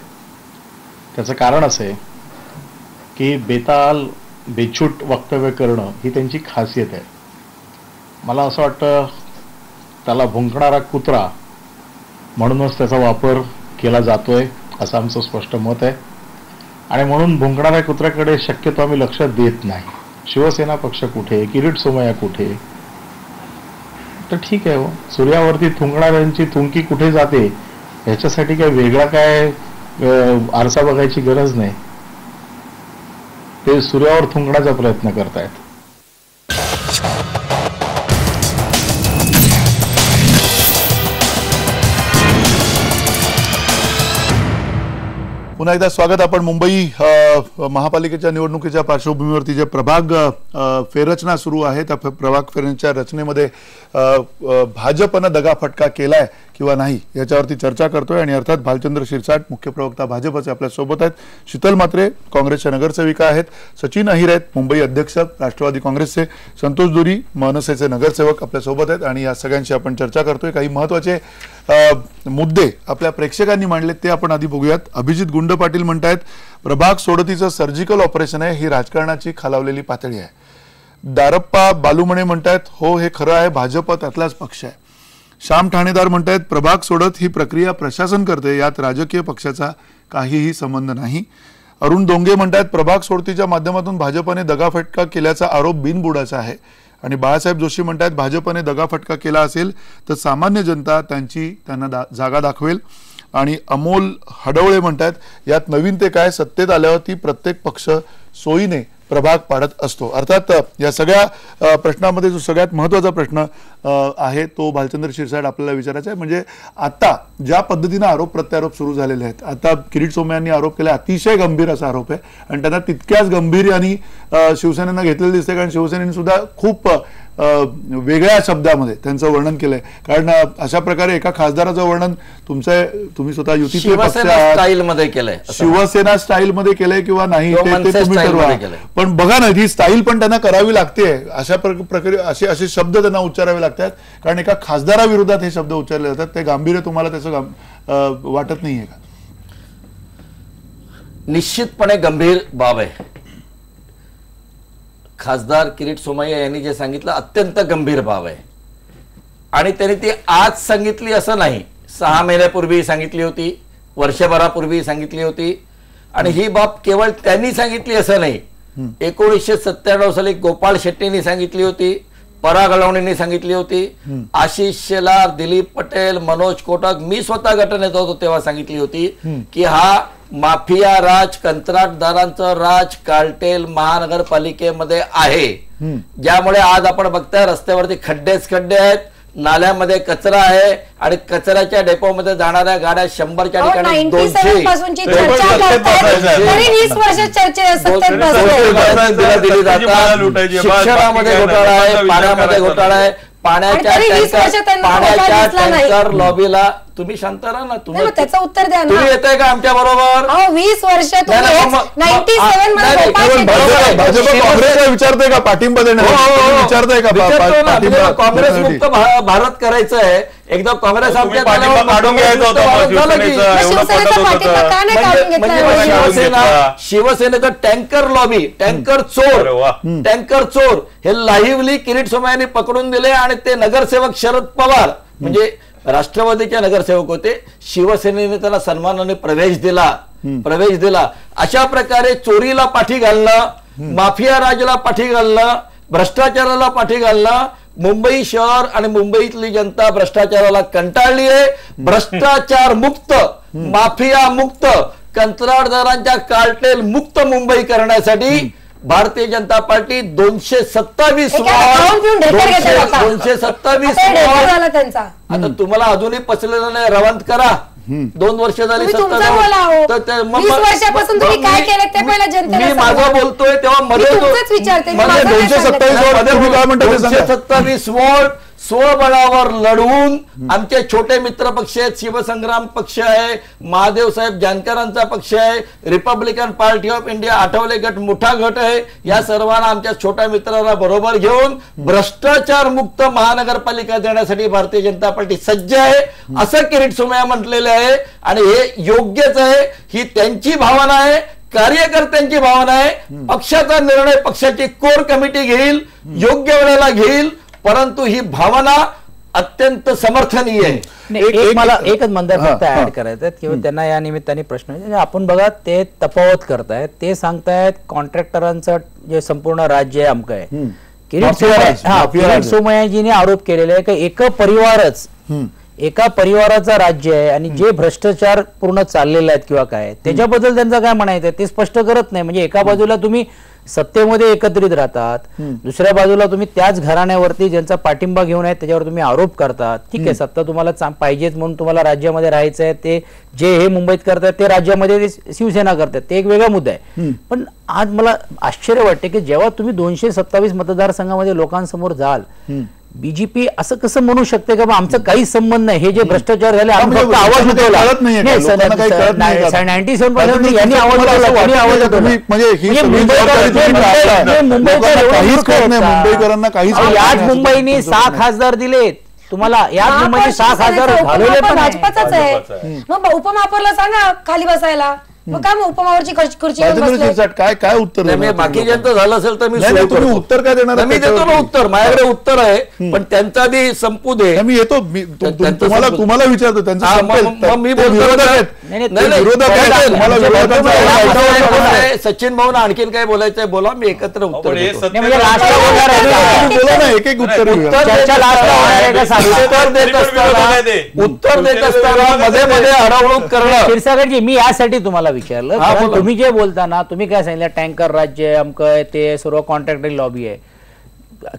त्याचं कारण असं आहे की बेताल बेछूट वक्तव्य करणं ही त्यांची खासियत आहे. मला असं वाटतं त्याला भुंकणारा कुत्रा म्हणूनच त्याचा वापर केला जातोय असं आमचं स्पष्ट मत आहे. आणि म्हणून भुंकणाऱ्या कुत्र्याकडे शक्यतो आम्ही लक्ष देत नाही. शिवसेना पक्ष कुठे, किरीट सोमय्या कुठे, तर ठीक आहे. सूर्यावरती थुंकणाऱ्यांची थुंकी कुठे जाते ह्याच्यासाठी काय वेगळा काय आरसा बघायची गरज नाही. ते सूर्यावर थुंकण्याचा प्रयत्न करतायत. पुन्हा एकदा स्वागत. आपण मुंबई महापालिकेच्या निवडणुकीच्या पार्श्वभूमीवरती जे प्रभाग फेररचना सुरू आहे त्या प्रभाग फेररचनेच्या रचनेमध्ये भाजपनं दगाफटका केलाय किंवा नाही याच्यावरती चर्चा करतोय. आणि अर्थात भालचंद्र शिरसाट मुख्य प्रवक्ता भाजपचे आपल्या सोबत आहेत. शीतल म्हात्रे काँग्रेसच्या नगरसेविका आहेत. सचिन अहिर आहेत मुंबई अध्यक्ष राष्ट्रवादी काँग्रेसचे. संतोष दुरी मनसेचे नगरसेवक आपल्या सोबत आहेत. आणि या सगळ्यांशी आपण चर्चा करतोय. काही महत्वाचे मुद्दे आपल्या प्रेक्षकांनी मांडले ते आपण आधी बघूयात. अभिजित गुंड पाटील म्हणतायत प्रभाग सोडतीचं सर्जिकल ऑपरेशन आहे, ही राजकारणाची खालावलेली पातळी आहे. दारप्पा बालुमणे म्हणतायत हो हे खरं आहे, भाजप त्यातलाच पक्ष आहे. श्याम ठाणेदार म्हणतायत प्रभाग सोडत ही प्रक्रिया प्रशासन करते, यात राजकीय पक्षाचा काहीही संबंध नाही. अरुण डोंगे म्हणतायत प्रभाग सोडतीच्या माध्यमातून भाजपने दगाफटका केल्याचा आरोप बिनबुडाचा आहे. आणि बाळासाहेब जोशी म्हणतायत भाजपने दगाफटका केला असेल तर सामान्य जनता त्यांना जागा दाखवेल. आणि अमोल हडवळे म्हणतायत यात नवीन ते काय, सत्तेत आल्यावरती प्रत्येक पक्ष सोयीने प्रभाग पाडत असतो. अर्थात या सगळ्या प्रश्नामध्ये जो सगळ्यात महत्त्वाचा प्रश्न आहे तो भालचंद्र शिरसाट आपल्याला विचारायचा आहे. म्हणजे आता ज्या पद्धतीने आरोप प्रत्यारोप सुरू झालेले आहेत, आता किरीट सोमय्यांनी आरोप केला, अतिशय गंभीर असा आरोप आहे आणि त्यांना तितक्याच गंभीर्याने शिवसेनेनं घेतलेलं दिसते. कारण शिवसेनेने सुद्धा खूप वेगळ्या शब्दामध्ये त्यांचं वर्णन केलंय. कारण अशा प्रकारे एका खासदाराचं वर्णन तुम्ही स्वतः युतीचे पक्ष स्टाईलमध्ये केलंय, शिवसेना स्टाईलमध्ये केलंय किंवा नाही ते तुम्ही ठरवा. पण बघा ना ही स्टाईल पण त्यांना करावी लागते. अशा प्रकारे असे शब्द त्यांना उच्चारावे लागतात. कारण एका खासदाराविरोधात हे शब्द उच्चारले जातात. ते गांभीर्य तुम्हाला त्याचं वाटत नाहीये का? निश्चितपणे गंभीर बाब आहे. खासदार किरीट सोमय्या यांनी जे सांगितलं अत्यंत गंभीर बाब आहे. आणि त्यांनी ती आज सांगितली असं नाही, 6 महिन्यापूर्वी सांगितली होती, वर्षभरापूर्वी सांगितली होती. आणि ही बाब केवळ त्यांनी सांगितली असं नाही, 1997 साली गोपाळ शेट्टींनी सांगितली होती, पराग अळवणींनी सांगितली होती, आशिष शेलार, दिलीप पटेल, मनोज कोटक, मी स्वतः गटनेता होतो तेव्हा सांगितली होती की हा माफिया राज, कंत्राटदारांचं राज कार्टेल महानगरपालिकेमध्ये आहे, ज्यामुळे आज आपण बघताय रस्त्यावरती खड्डे आहेत, नाल्यामध्ये कचरा आहे आणि कचऱ्याच्या डेपोमध्ये जाणाऱ्या गाड्या 100च्या ठिकाणी 200 पासूनची चर्चा करतायत, तरी 20 वर्ष चर्चेत सत्तेत दिला दिली जातात. शिक्षणामध्ये घोटाळा आहे, पाण्यामध्ये घोटाळा आहे, पाण्याच्या टँकर लॉबीला. तुम्ही शांत राहा ना, तुम्ही त्याचं उत्तर द्या तुम्ही ना. येताय का आमच्या बरोबर? 20 वर्ष भाजप काँग्रेसला विचारते का पाठिंबा देण्यासाठी? विचारताय का पाठिंबा? काँग्रेस मुक्त भारत करायचं आहे. एकदा काँग्रेस आमच्या काढून घ्यायचं शिवसेनेचं टँकर लॉबी, टँकर चोर हे लाईव्हली किरीट सोमय्यांनी पकडून दिले आणि ते नगरसेवक शरद पवार म्हणजे राष्ट्रवादीचे नगरसेवक होते, शिवसेनेने त्याला सन्मानाने प्रवेश दिला. अशा प्रकारे चोरीला पाठी घालणं, माफिया राजला पाठी घालणं, भ्रष्टाचाराला पाठी घालणं. मुंबई शहर आणि मुंबईतली जनता भ्रष्टाचाराला कंटाळली आहे. भ्रष्टाचार मुक्त, माफिया मुक्त, कंत्राटदारांच्या कार्टेल मुक्त मुंबई करण्यासाठी भारतीय जनता पार्टी 227 आता तुम्हाला अजूनही पचलेलं नाही, रवानत करा. 2 वर्ष झाली सत्ता, मी माझं बोलतोय तेव्हा मध्ये 227 वॉर्ड स्वबळावर लढवून आमचे छोटे मित्र पक्ष आहेत, शिवसंग्राम पक्ष आहे, महादेव साहेब जानकरांचा पक्ष आहे, Republican party of India, Athawale गट मोठा गट आहे. या सर्वांना आमच्या छोट्या मित्रांना बरोबर घेऊन भ्रष्टाचार मुक्त महानगरपालिका देण्यासाठी भारतीय जनता पार्टी सज्ज आहे असं किरीट सोमय्या म्हटलेले आहे. आणि हे योग्यच आहे, ही त्यांची भावना आहे, कार्यकर्त्यांची भावना आहे. पक्षाचा निर्णय पक्षाची कोर कमिटी घेईल, योग्य वेळेला घेईल, परंतु ही भावना अत्यंत समर्थनीय आहे. मला एकच मंदार फक्त ऍड करायचं किंवा त्यांना या निमित्ताने प्रश्न, आपण बघा ते तफावत करतायत, ते सांगतायत कॉन्ट्रॅक्टरांचं जे संपूर्ण राज्य आहे अमक आहे. किरीट सोमय्याजीने आरोप केलेला आहे की एका परिवाराचा राज्य आहे आणि जे भ्रष्टाचार पूर्ण चाललेले आहेत किंवा काय त्याच्याबद्दल त्यांचं काय म्हणायचं ते स्पष्ट करत नाही. म्हणजे एका बाजूला तुम्ही सत्तेमध्ये एकत्रित राहतात, दुसऱ्या बाजूला तुम्ही त्याच घराण्यावरती ज्यांचा पाठिंबा घेऊन आहेत त्याच्यावर तुम्ही आरोप करतात. ठीक आहे, सत्ता तुम्हाला पाहिजेच म्हणून तुम्हाला राज्यामध्ये राहायचं आहे, ते जे हे मुंबईत करतात ते राज्यामध्ये शिवसेना करतात, ते एक वेगळा मुद्दा आहे. पण आज मला आश्चर्य वाटते की जेव्हा तुम्ही 227 मतदारसंघामध्ये लोकांसमोर जाल, बीजेपी असं कसं म्हणू शकते का आमचा काही संबंध नाही, हे जे भ्रष्टाचार झाले आम्ही फक्त आवाज उठवला. 97% यांनी आवाज मुंबईकरांना काही. याच मुंबईने 6 खासदार दिलेत तुम्हाला, याच मुंबईने 6 खासदार घालवले पण भाजपाचाच आहे. मग उपमहापौरला सांगा खाली बसायला, मग काय मग उपमावरची खुर्ची काय उत्तर? बाकीच्यांचं झालं असेल तर मी उत्तर काय देणार? मी देतो ना उत्तर, माझ्याकडे उत्तर आहे, पण त्यांचा आधी संपू दे. मी येतो, तुम्हाला विचारतो त्यांचं. मी सचिन भाऊ आणखीन काय बोलायचंय बोला, मी एकत्र उत्तर एक एक उत्तर उत्तर देत असताना मध्ये मध्ये अडवणूक करणं. क्षीरसागरजी मी यासाठी तुम्हाला विचारलं, कारण तुम्ही जे बोलताना तुम्ही काय सांगितलं टँकर राज्य आहे, अमक आहे, ते सर्व कॉन्ट्रॅक्टर लॉबी आहे.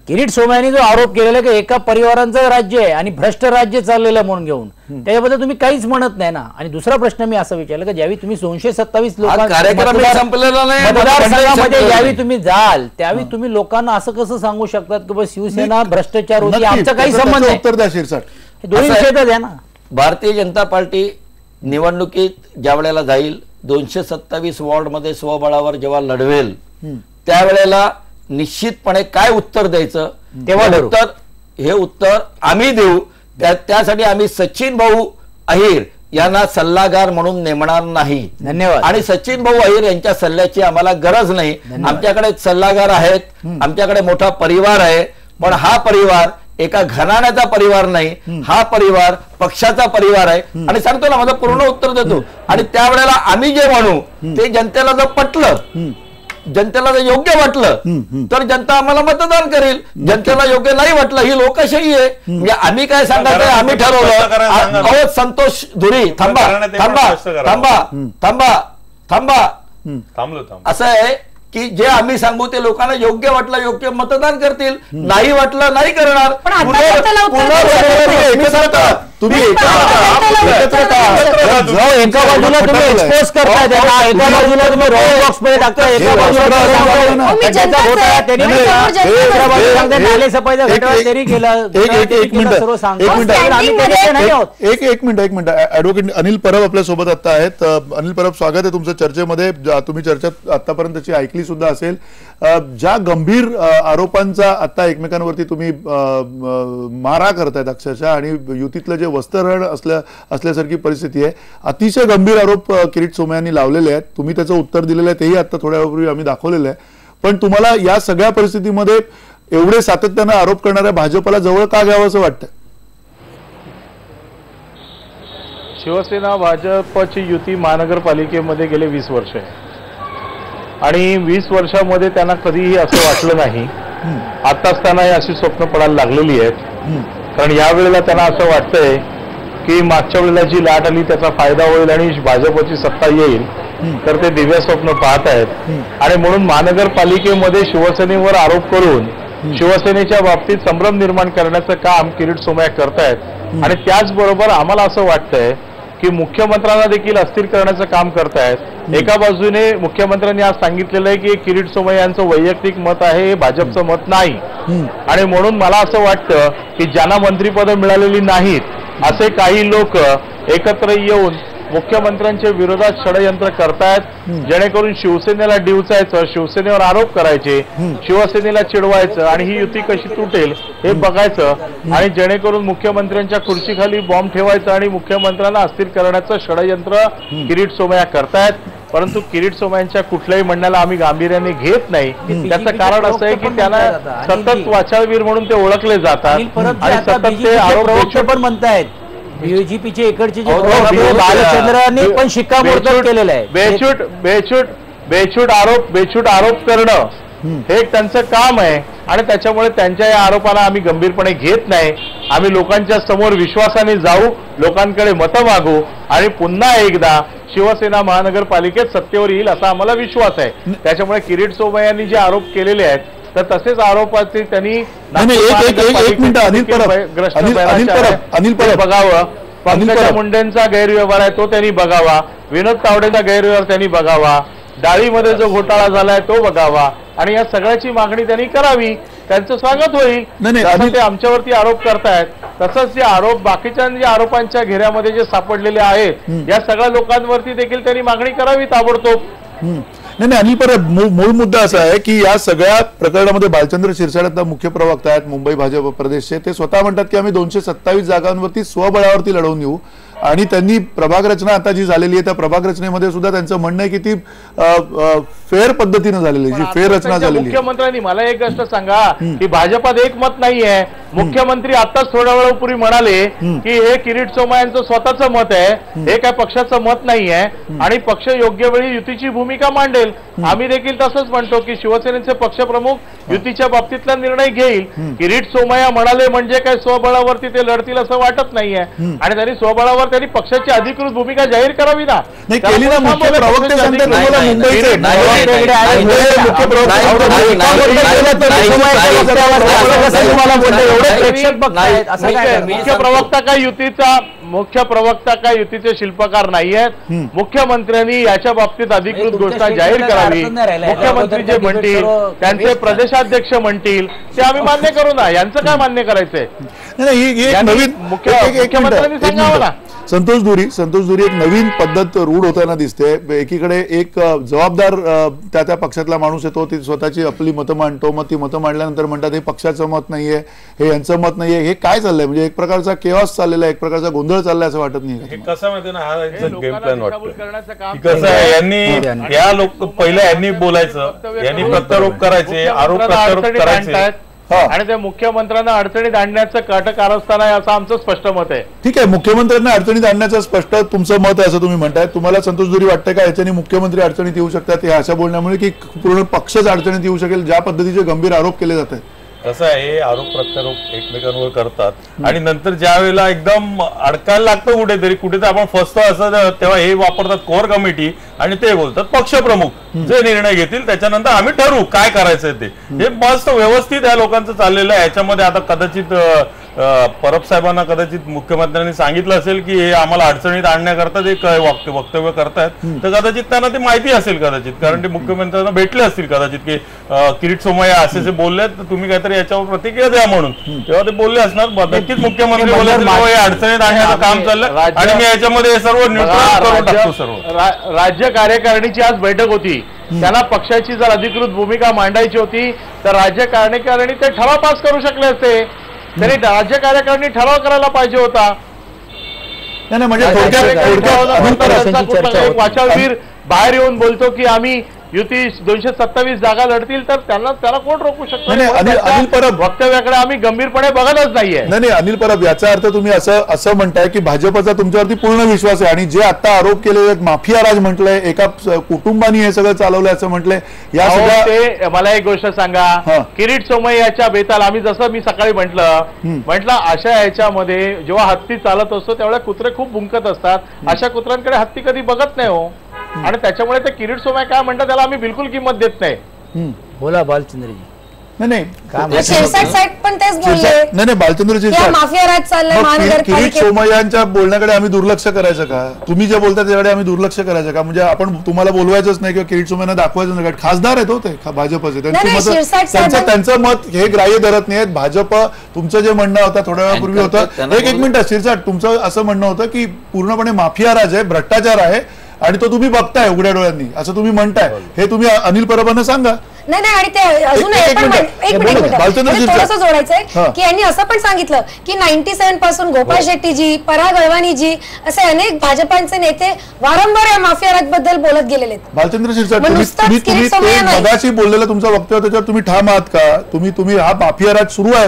किरीट सोमय्यांनी जो आरोप केलेला की एका परिवारांचं राज्य आहे आणि भ्रष्ट राज्य चाललेलं म्हणून घेऊन, त्याच्याबद्दल तुम्ही काहीच म्हणत नाही ना. आणि दुसरा प्रश्न मी असं विचारलं की ज्यावेळी तुम्ही 227 मतदारसंघामध्ये ज्यावेळी तुम्ही जाल त्यावेळी तुम्ही लोकांना असं कसं सांगू शकतात की बस शिवसेना भ्रष्टाचार होती, आमचा काही संबंध नाही? उत्तर द्या शिरसाट. दोन्ही विषय द्या ना. भारतीय जनता पार्टी निवडणुकीत ज्या वेळेला जाईल 227 वॉर्डमध्ये स्वबळावर जेव्हा लढवेल त्यावेळेला निश्चितपणे काय उत्तर द्यायचं तेव्हा हे उत्तर आम्ही देऊ. त्यासाठी आम्ही सचिन भाऊ अहिर यांना सल्लागार म्हणून नेमणार नाही. धन्यवाद. आणि सचिन भाऊ अहिर यांच्या सल्ल्याची आम्हाला गरज नाही. आमच्याकडे सल्लागार आहेत, आमच्याकडे मोठा परिवार आहे, पण हा परिवार एका घराण्याचा परिवार नाही, हा परिवार पक्षाचा परिवार आहे. आणि सांगतो ना, माझं पूर्ण उत्तर देतो. आणि त्यावेळेला आम्ही जे म्हणू ते जनतेला जर पटलं जनतेला जर योग्य वाटलं तर जनता आम्हाला मतदान करेल, जनतेला योग्य नाही वाटलं ही लोकशाही आहे. म्हणजे आम्ही काय सांगायचं आम्ही ठरवलं. अहो संतोष धुरी थांबा थांबा थांबा थांबा थांबा थांबलो. असं आहे की जे आम्ही सांगू ते लोकांना योग्य वाटलं योग्य मतदान करतील, नाही वाटलं नाही करणार. तुम्ही एका बाजूला तुम्ही एक्सपोज करताय त्यांना, एका बाजूला तुम्ही रॉंग बॉक्स मध्ये टाकताय, एका बाजूला एक मिनिट ऍडव्होकेट अनिल परब आपल्या सोबत आता आहेत. अनिल परब, स्वागत आहे तुमचं चर्चेमध्ये. तुम्ही चर्चा आतापर्यंतची ऐकली सुद्धा असेल. ज्या गंभीर आरोपांचा आता एकमेकांवरती तुम्ही मारा करतायत अक्षरशः, आणि युतीतलं जे वस्त्रहरण असल्यासारखी परिस्थिती आहे. अतिशय गंभीर आरोप किरीट सोमय्यांनी लावलेले आहेत. तुम्ही त्याचं उत्तर दिलेलं आहे, तेही आता थोड्या वेळापूर्वी आम्ही दाखवलेलं आहे. पण तुम्हाला या सगळ्या परिस्थितीमध्ये एवढे सातत्यानं आरोप करणाऱ्या भाजपला जवळ का घ्यावं असं वाटतं? शिवसेना भाजपची युती महानगरपालिकेमध्ये गेले 20 वर्ष आहे आणि 20 वर्षामध्ये त्यांना कधीही असं वाटलं नाही. आताच त्यांना अशी स्वप्न पडायला लागलेली आहेत. कारण यावेळेला त्यांना असं वाटतंय की मागच्या वेळेला जी लाट आली त्याचा फायदा होईल आणि भाजपची सत्ता येईल, तर ते दिव्य स्वप्न पाहत आहेत. आणि म्हणून महानगरपालिकेमध्ये शिवसेनेवर आरोप करून शिवसेनेच्या बाबतीत संभ्रम निर्माण करण्याचं काम किरीट सोमय्या करतायत. आणि त्याचबरोबर आम्हाला असं वाटतंय की मुख्यमंत्र्यांना देखील अस्थिर करण्याचं काम करतायत. एका बाजूने मुख्यमंत्र्यांनी आज सांगितलेलं आहे की किरीट सोमय्या यांचं वैयक्तिक मत आहे, हे भाजपचं मत नाही. आणि म्हणून मला असं वाटतं की ज्यांना मंत्रिपदं मिळालेली नाहीत असे काही लोक एकत्र येऊन मुख्यमंत्र्यांच्या विरोधात षडयंत्र करतायत, जेणेकरून शिवसेनेला डिवचायचं, शिवसेनेवर आरोप करायचे, शिवसेनेला चिडवायचं आणि ही युती कशी तुटेल हे बघायचं, आणि जेणेकरून मुख्यमंत्र्यांच्या खुर्चीखाली बॉम्ब ठेवायचं आणि मुख्यमंत्र्यांना अस्थिर करण्याचं षडयंत्र किरीट सोमय्या करतायत. परंतु किरीट सोमय्यांच्या कुठल्याही म्हणण्याला आम्ही गांभीर्याने घेत नाही. त्याचं कारण असं आहे की त्यांना सतत वाचाळवीर म्हणून ते ओळखले जातात आणि सतत ते आरोप पण म्हणतायत. बीजेपीचे इकडचे जे बालचंद्रांनी पण शिक्कामोर्तब केलेलं आहे. बेछूट आरोप करणं हे त्यांचं काम आहे आणि त्याच्यामुळे त्यांच्या या आरोपाला आम्ही गंभीरपणे घेत नाही. आम्ही लोकांच्या समोर विश्वासाने जाऊ, लोकांकडे मतं मागू आणि पुन्हा एकदा शिवसेना महानगरपालिकेत सत्तेवर येईल असा आम्हाला विश्वास आहे. त्याच्यामुळे किरीट सोमय्यांनी जे आरोप केलेले आहेत तर तसेच आरोपाचे त्यांनी बघावं. पंकजा मुंडेंचा गैरव्यवहार आहे तो त्यांनी बघावा, विनोद तावडेचा गैरव्यवहार त्यांनी बघावा, डाळीमध्ये जो घोटाळा झालाय तो बघावा आणि या सगळ्याची मागणी त्यांनी करावी. त्यांचं स्वागत होईल. ते आमच्यावरती आरोप करतायत तसंच जे आरोप बाकीच्या जे आरोपांच्या घेऱ्यामध्ये जे सापडलेले आहेत या सगळ्या लोकांवरती देखील त्यांनी मागणी करावी ताबडतोब. नाही अनिल परब, मूळ मुद्दा असा आहे की या सगळ्या प्रकरणामध्ये बालचंद्र शिरसाट मुख्य प्रवक्ता आहेत मुंबई भाजप प्रदेशचे. ते स्वतः म्हणतात की आम्ही 227 जागांवरती स्वबळावरती लढवून येऊ आणि त्यांनी प्रभाग रचना आता जी झालेली आहे त्या प्रभाग रचनेमध्ये सुद्धा त्यांचं म्हणणं आहे की ती फेअर पद्धतीने झालेली, जी फेअर रचना झालेली. मुख्यमंत्र्यांनी मला एक गोष्ट सांगा की भाजपात एक मत नाहीये. मुख्यमंत्री आताच थोड्या वेळापूर्वी म्हणाले की हे किरीट सोमय्यांचं स्वतःचं मत आहे, हे काय पक्षाचं मत नाहीये आणि पक्ष योग्य वेळी युतीची भूमिका मांडेल. आम्ही देखील तसंच म्हणतो की शिवसेनेचे पक्षप्रमुख युतीच्या बाबतीतला निर्णय घेईल. किरीट सोमय्या म्हणाले म्हणजे काय स्वबळावरती ते लढतील असं वाटत नाहीये आणि त्यांनी स्वबळावर त्यांनी पक्षाची अधिकृत भूमिका जाहीर करावी ना. केली ना. मुख्य प्रवक्ते सांगतात मुख्य प्रवक्ता काय युतीचे शिल्पकार नाही आहेत. मुख्यमंत्र्यांनी याच्या बाबतीत अधिकृत घोषणा जाहीर करावी. मुख्यमंत्री जे म्हणतील त्यांचे प्रदेशाध्यक्ष म्हणतील ते आम्ही मान्य करू ना. यांचं काय मान्य करायचंय? मुख्यमंत्र्यांनी सांगावं ना. संतोष दुरी एक नवीन पद्धत रूढ होताना दिसते. एकीकडे एक जबाबदार त्या पक्षातला माणूस येतो, ती स्वतःची आपली मतं मांडतो, मग ती मतं मांडल्यानंतर म्हणतात हे पक्षाचं मत नाहीये, हे यांचं मत नाहीये. हे काय चाललंय? म्हणजे एक प्रकारचा केओस चाललेला, एक प्रकारचा गोंधळ चाललाय असं वाटत नाही? हे कसं माहिती ना, हा गेम प्लॅन वाटतो. कसं आहे, यांनी या लोक पहिल्या यांनी बोलायचं, यांनी प्रत्यारोप करायचे, आरोप प्रत्यारोप करायचे हा. आणि त्या मुख्यमंत्र्यांना अडचणीत आणण्याचं कारस्थान आहे असं आमचं स्पष्ट मत आहे. ठीक आहे, मुख्यमंत्र्यांना अडचणीत आणण्याचं स्पष्ट तुमचं मत आहे असं तुम्ही म्हणताय. तुम्हाला संतोषजोरी वाटतंय का याच्याने मुख्यमंत्री अडचणीत येऊ शकतात या अशा बोलण्यामुळे, की पूर्ण पक्षच अडचणीत येऊ शकेल ज्या पद्धतीचे गंभीर आरोप केले जात आहेत? कसं आहे, हे आरोप प्रत्यारोप एकमेकांवर करतात आणि नंतर ज्या वेळेला एकदम अडकायला लागतं कुठेतरी आपण फसतो असं, तेव्हा हे वापरतात कोर कमिटी आणि ते बोलतात पक्षप्रमुख जे निर्णय घेतील त्याच्यानंतर आम्ही ठरवू काय करायचंय ते. हे मस्त व्यवस्थित या लोकांचं चाललेलं आहे. याच्यामध्ये आता कदाचित परब साहेबांना कदाचित मुख्यमंत्र्यांनी सांगितलं असेल की हे आम्हाला अडचणीत आणण्याकरता जे वक्तव्य करतायत, तर कदाचित त्यांना ते माहिती असेल कदाचित, कारण ते मुख्यमंत्र्यांना भेटले असतील कदाचित की किरीट सोमय्या असे बोलले तर तुम्ही काहीतरी याच्यावर प्रतिक्रिया द्या म्हणून, तेव्हा ते बोलले असणार. नक्कीच मुख्यमंत्री बोलले अडचणीत आणण्याचं काम चाललंय आणि मी याच्यामध्ये हे सर्व न्यूट्रल करून टाकतो. सर्व राज्य कार्यकारिणीची आज बैठक होती, त्यांना पक्षाची जर अधिकृत भूमिका मांडायची होती तर राज्य कार्यकारिणी ते ठराव पास करू शकले असते. त्यांनी राज्य कार्यकारिणी ठराव करायला पाहिजे होता. म्हणजे वाचाळवीर बाहेर येऊन बोलतो की आम्ही युती 227 जागा लढतील तर त्याला कोण रोखू शकतो? अनिल परब वक्तव्याकडे आम्ही गंभीरपणे बघतच नाहीये. नाही अनिल परब, याचा अर्थ तुम्ही असं म्हणताय की भाजपचा तुमच्यावरती पूर्ण विश्वास आहे आणि जे आता आरोप केलेले आहेत, माफिया राज म्हटलंय, एका कुटुंबाने हे सगळं चालवलंय असं म्हटलंय, या सगळ्या मला एक गोष्ट सांगा, किरीट सोमय्याच्या बेताल आम्ही जसं मी सकाळी म्हटलं अशा याच्यामध्ये जेव्हा हत्ती चालत असतो त्यावेळेला कुत्रे खूप भुंकत असतात, अशा कुत्र्यांकडे हत्ती कधी बघत नाही हो. आणि त्याच्यामुळे ते किरीट सोमय्या काय म्हणतात त्याला आम्ही बिलकुल किंमत देत नाही. बोला बालचंद्रजी. नाही शिरसाट साहेब पण तेच बोलले. नाही बालचंद्र माफिया राज चाललाय किरीट सोमय्यांच्या बोलण्याकडे आम्ही दुर्लक्ष करायचं का? तुम्ही जे बोलता त्याकडे आम्ही दुर्लक्ष करायचं का? म्हणजे आपण तुम्हाला बोलवायचंच नाही किंवा किरीट सोमय्यांना दाखवायचं नाही? खासदार आहेत होते भाजपचे, त्यांचं मत हे ग्राह्य धरत नाहीत. भाजप तुमचं जे म्हणणं होतं थोड्या वेळापूर्वी होतं, एक मिनिट शिरसाट, तुमचं असं म्हणणं होतं की पूर्णपणे माफिया राज आहे, भ्रष्टाचार आहे आणि तो तुम्ही बघताय उघड्या डोळ्यांनी असं तुम्ही म्हणताय. हे तुम्ही अनिल परबांना सांगा. नाही आणि ते अजून थोडंसं जोडायचंय की यांनी असं पण सांगितलं की 97 पासून गोपाळ शेट्टीजी, पराग अळवाणीजी असे अनेक भाजपाचे नेते वारंवार या माफिया राज बद्दल बोलत गेलेले आहेत. भालचंद्र शिरसाट, तुम्ही मगाशी बोललेलं तुमचं वक्तव्य त्याच्यावर तुम्ही ठाम आहात का? तुम्ही हा माफिया राज सुरू आहे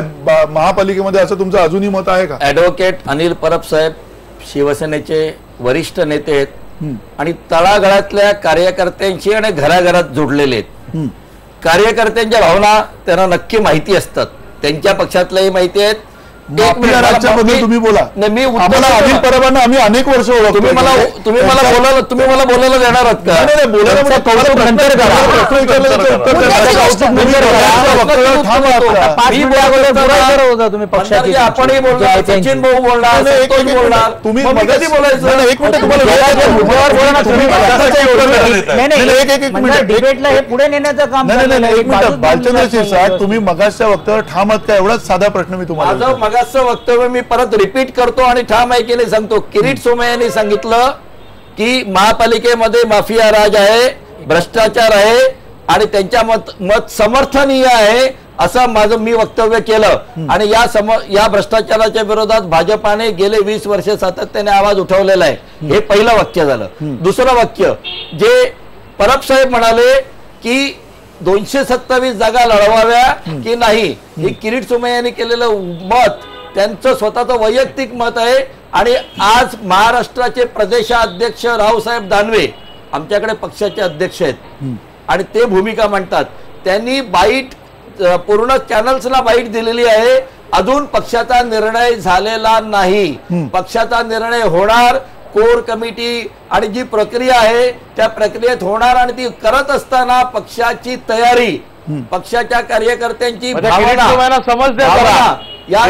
महापालिकेमध्ये असं तुमचं अजूनही मत आहे का? ऍडव्होकेट अनिल परब साहेब शिवसेनेचे वरिष्ठ नेते आहेत आणि तळागाळातल्या कार्यकर्त्यांशी आणि घराघरात जोडलेले आहेत. कार्यकर्त्यांच्या भावना त्यांना नक्की माहिती असतात, त्यांच्या पक्षातल्याही माहिती आहेत. राज्याबद्दल तुम्ही बोला. मी अनिल परबांना आम्ही अनेक वर्ष तुम्ही मला बोलायला देणार आहात का? आपणही बोलणार, सचिन भाऊ बोलणार, बोलणार, तुम्ही कधी बोलायचं? एक मिनिट, डिबेटला हे पुढे नेण्याचं काम. बालचंद्र शिरसाट, तुम्ही मगाशच्या वक्तव्यावर ठाम आहात का? एवढाच साधा प्रश्न मी तुम्हाला. मगाचं वक्तव्य मी परत रिपीट करतो आणि ठाम आहे की नाही सांगतो. किरीट सोमय्यांनी सांगितलं की महापालिकेमध्ये माफिया राज आहे, भ्रष्टाचार आहे आणि त्यांच्या मत समर्थनीय आहे असं माझं मी वक्तव्य केलं. आणि या भ्रष्टाचाराच्या विरोधात भाजपाने गेले 20 वर्ष सातत्याने आवाज उठवलेला आहे. हे पहिलं वाक्य झालं. दुसरं वाक्य जे परब साहेब म्हणाले की 227 जागा लढवाव्या की नाही, हे किरीट सोमय्यांनी केलेलं मत त्यांचं स्वतःचं वैयक्तिक मत आहे. आणि आज महाराष्ट्राचे प्रदेशाध्यक्ष रावसाहेब दानवे आमच्याकडे पक्षाचे अध्यक्ष आहेत आणि ते भूमिका मांडतात. त्यांनी बाईट पूर्ण चॅनल्सला बाईट दिलेली आहे. अजून पक्षाचा निर्णय झालेला नाही. पक्षाचा निर्णय होणार, कोर कमिटी आणि जी प्रक्रिया आहे त्या प्रक्रियेत होणार आणि ती करत असताना पक्षाची तयारी, पक्षाच्या कार्यकर्त्यांची भावना, समज या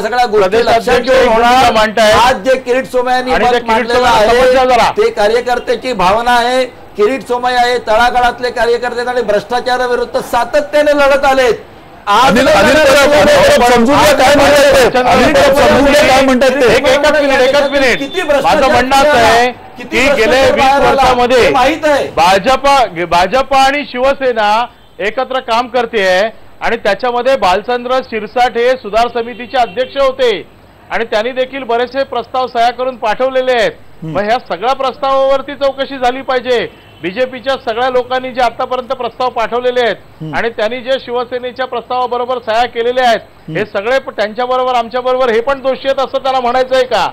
सगळ्या गोष्टी लक्षात घेऊन होणार. आज जे किरीट सोमय्यांनी मांडलेलं आहे ते कार्यकर्त्याची भावना आहे. किरीट सोमय्या हे तळागाळातले कार्यकर्ते आणि भ्रष्टाचाराविरुद्ध सातत्याने लढत आलेत. माझं म्हणणं असं आहे की गेल्या 20 वर्षामध्ये भाजप आणि शिवसेना एकत्र काम करते आणि त्याच्यामध्ये भालचंद्र शिरसाट हे सुधार समितीचे अध्यक्ष होते आणि त्यांनी देखील बरेचसे प्रस्ताव सह्या करून पाठवलेले आहेत. मग ह्या सगळ्या प्रस्तावावरती चौकशी झाली पाहिजे. बीजेपीच्या सगळ्या लोकांनी जे आतापर्यंत प्रस्ताव पाठवलेले आहेत आणि त्यांनी जे शिवसेनेच्या प्रस्तावाबरोबर सह्या केलेल्या आहेत हे सगळे त्यांच्या बरोबर आमच्या बरोबर हे पण दोषी आहेत असं त्याला म्हणायचंय का?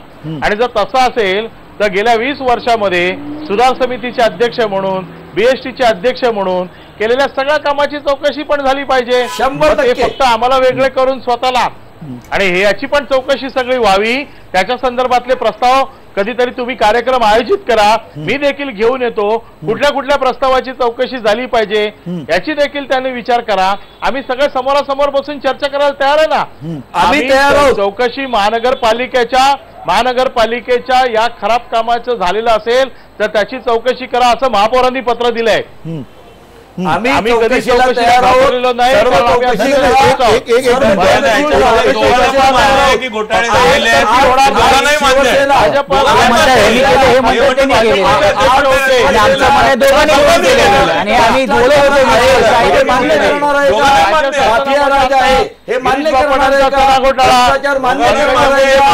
आणि जर तसं असेल तर गेल्या 20 वर्षामध्ये सुधार समितीचे अध्यक्ष म्हणून, बीएसटीचे अध्यक्ष म्हणून केलेल्या सगळ्या कामाची चौकशी पण झाली पाहिजे. 100% फक्त आम्हाला वेगळे करून स्वतःला आणि हे याची पण चौकशी सगळी व्हावी. त्याच्या संदर्भातले प्रस्ताव कधीतरी तुम्ही कार्यक्रम आयोजित करा, मी देखील घेऊन येतो. कुठल्या कुठल्या प्रस्तावाची चौकशी झाली पाहिजे याची देखील त्यांनी विचार करा. आम्ही सगळे समोरासमोर बसून चर्चा करायला तयार आहे ना. आम्ही तयार आहोत. चौकशी महानगरपालिकेच्या या खराब कामाचं झालेलं असेल तर त्याची चौकशी करा असं महापौरांनी पत्र दिलंय. आम्ही कधी चौकशीला चौकशीला तयार आहोत. घाबरलेलो नाही. सर्व कारण आम्ही चौकशी असे करा. होतो. की घोटाळे झालेले आहेत. दोघं नाही मान्य आहे. भाजप हे म्हणतात त्यांनी केलं, हे म्हणतात त्यांनी केलं. आणि आमचं म्हणणं आहे दोघांनी मिळून केलेलं. आणि आम्ही बोलत होतो हे मान्य नाही. माफिया राज आहे हे मान्य करणार आहे का? भ्रष्टाचार मान्य करणार आहे का?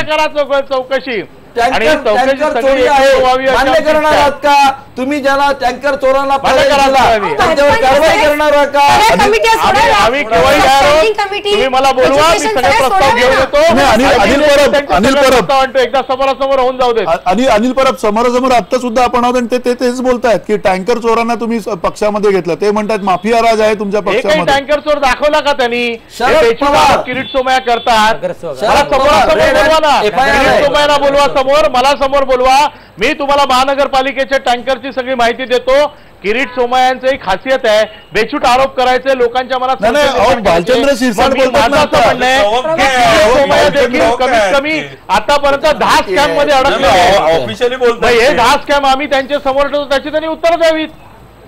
करा चौकशी. टँकर चोरी आहे मान्य करणार आहात का? तुम्ही ज्याला टँकर चोरांना त्यांच्यावर कारवाई करणार आहात का? आम्ही केव्हाही तयार आहोत. तुम्ही मला बोलवा, मी सगळे प्रस्ताव घेऊन येतो. अनिल परब आणतो एकदा समोरासमोर होऊन जाऊ देत. अनिल परब समोरासमोर आता सुद्धा आपण आहोत आणि ते तेच बोलतायत की टँकर चोरांना तुम्ही पक्षामध्ये घेतलं. ते म्हणतात माफिया राज आहे तुमच्या एकही पक्षामध्ये. टँकर चोर दाखवला का त्यांनी? शरद पवार किरीट सोमय्या करतात. मला शरद समोरासमोर पवार, बोलवा ना. FIR किरीट सोमय्याला बोलवा समोर, मला समोर बोलवा. मी तुम्हाला महानगरपालिकेच्या टँकरची सगळी माहिती देतो. किरीट सोमय्यांचं एक खासियत आहे, बेछूट आरोप करायचे, लोकांच्या मनात नाही, अहो, भालचंद्र शिरसाट बोलतात ना आता. किरीट सोमय्या देखील कमीत कमी आतापर्यंत 10 स्कॅम मध्ये अडकले आहेत. ऑफिशियली हे बोलतोय. 10 स्कॅम आम्ही त्यांच्या समोर ठेवतो, त्याची त्यांनी उत्तर द्यावीत.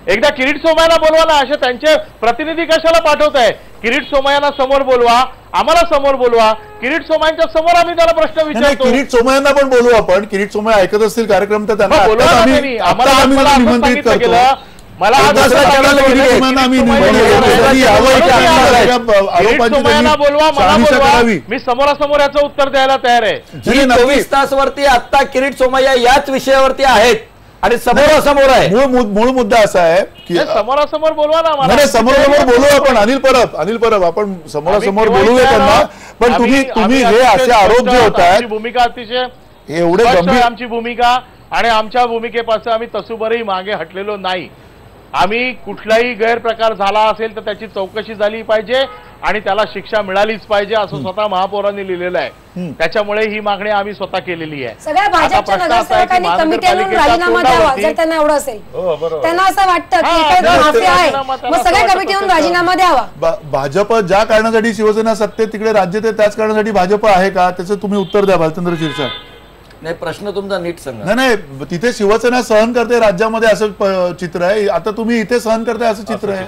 एकदा किरीट सोमय्याला बोलवा ना. असे त्यांचे प्रतिनिधी कशाला पाठवताय? किरीट सोमय्यांना समोर बोलवा, आम्हाला समोर बोलवा. किरीट सोमय्यांच्या समोर आम्ही त्याला प्रश्न विचारतो. किरीट सोमय्यांना पण बोलू आपण. किरीट सोमय्या ऐकत असतील कार्यक्रम तर त्यांना बोलवा ना त्यांनी. आम्हाला निमंत्रित करतो. मला मी समोरासमोर याचं उत्तर द्यायला तयार आहे. 24 तास वरती आता किरीट सोमय्या याच विषयावरती आहेत आणि समोरासमोर आहे. मूळ मुद्दा असा आहे की समोरासमोर बोलवा ना. नाही, समोरासमोर बोलू आपण. अनिल परब आपण समोरासमोर बोलूया त्यांना. पण तुम्ही हे असे आरोप जे होत आहेत, भूमिका अतिशय एवढे गंभीर आमची भूमिका आणि आमच्या भूमिकेपासून आम्ही तसूभरही मागे हटलेलो नाही. आम्ही कुठलाही गैरप्रकार झाला असेल तर त्याची चौकशी झाली पाहिजे आणि त्याला शिक्षा मिळालीच पाहिजे असं स्वतः महापौरांनी लिहिलेलं आहे. त्याच्यामुळे ही मागणी आम्ही स्वतः केलेली आहे. सगळ्या भाजपच्या नगरसेवकांनी कमिटीवरून राजीनामा द्यावा जर त्यांना एवढं असेल. त्यांना असं वाटतं की इकडे माफिया आहे, मग सगळ्या कमिटीवरून राजीनामा द्यावा. भाजप ज्या कारणासाठी शिवसेना सत्तेत तिकडे राज्य ते त्याच कारणासाठी भाजप आहे का? त्याचं तुम्ही उत्तर द्या भालचंद्र शिरसाट. नाही, प्रश्न तुमचा नीट सांगा. नाही, तिथे शिवसेना सहन करते राज्यामध्ये असं चित्र आहे, आता तुम्ही इथे सहन करताय असं चित्र आहे.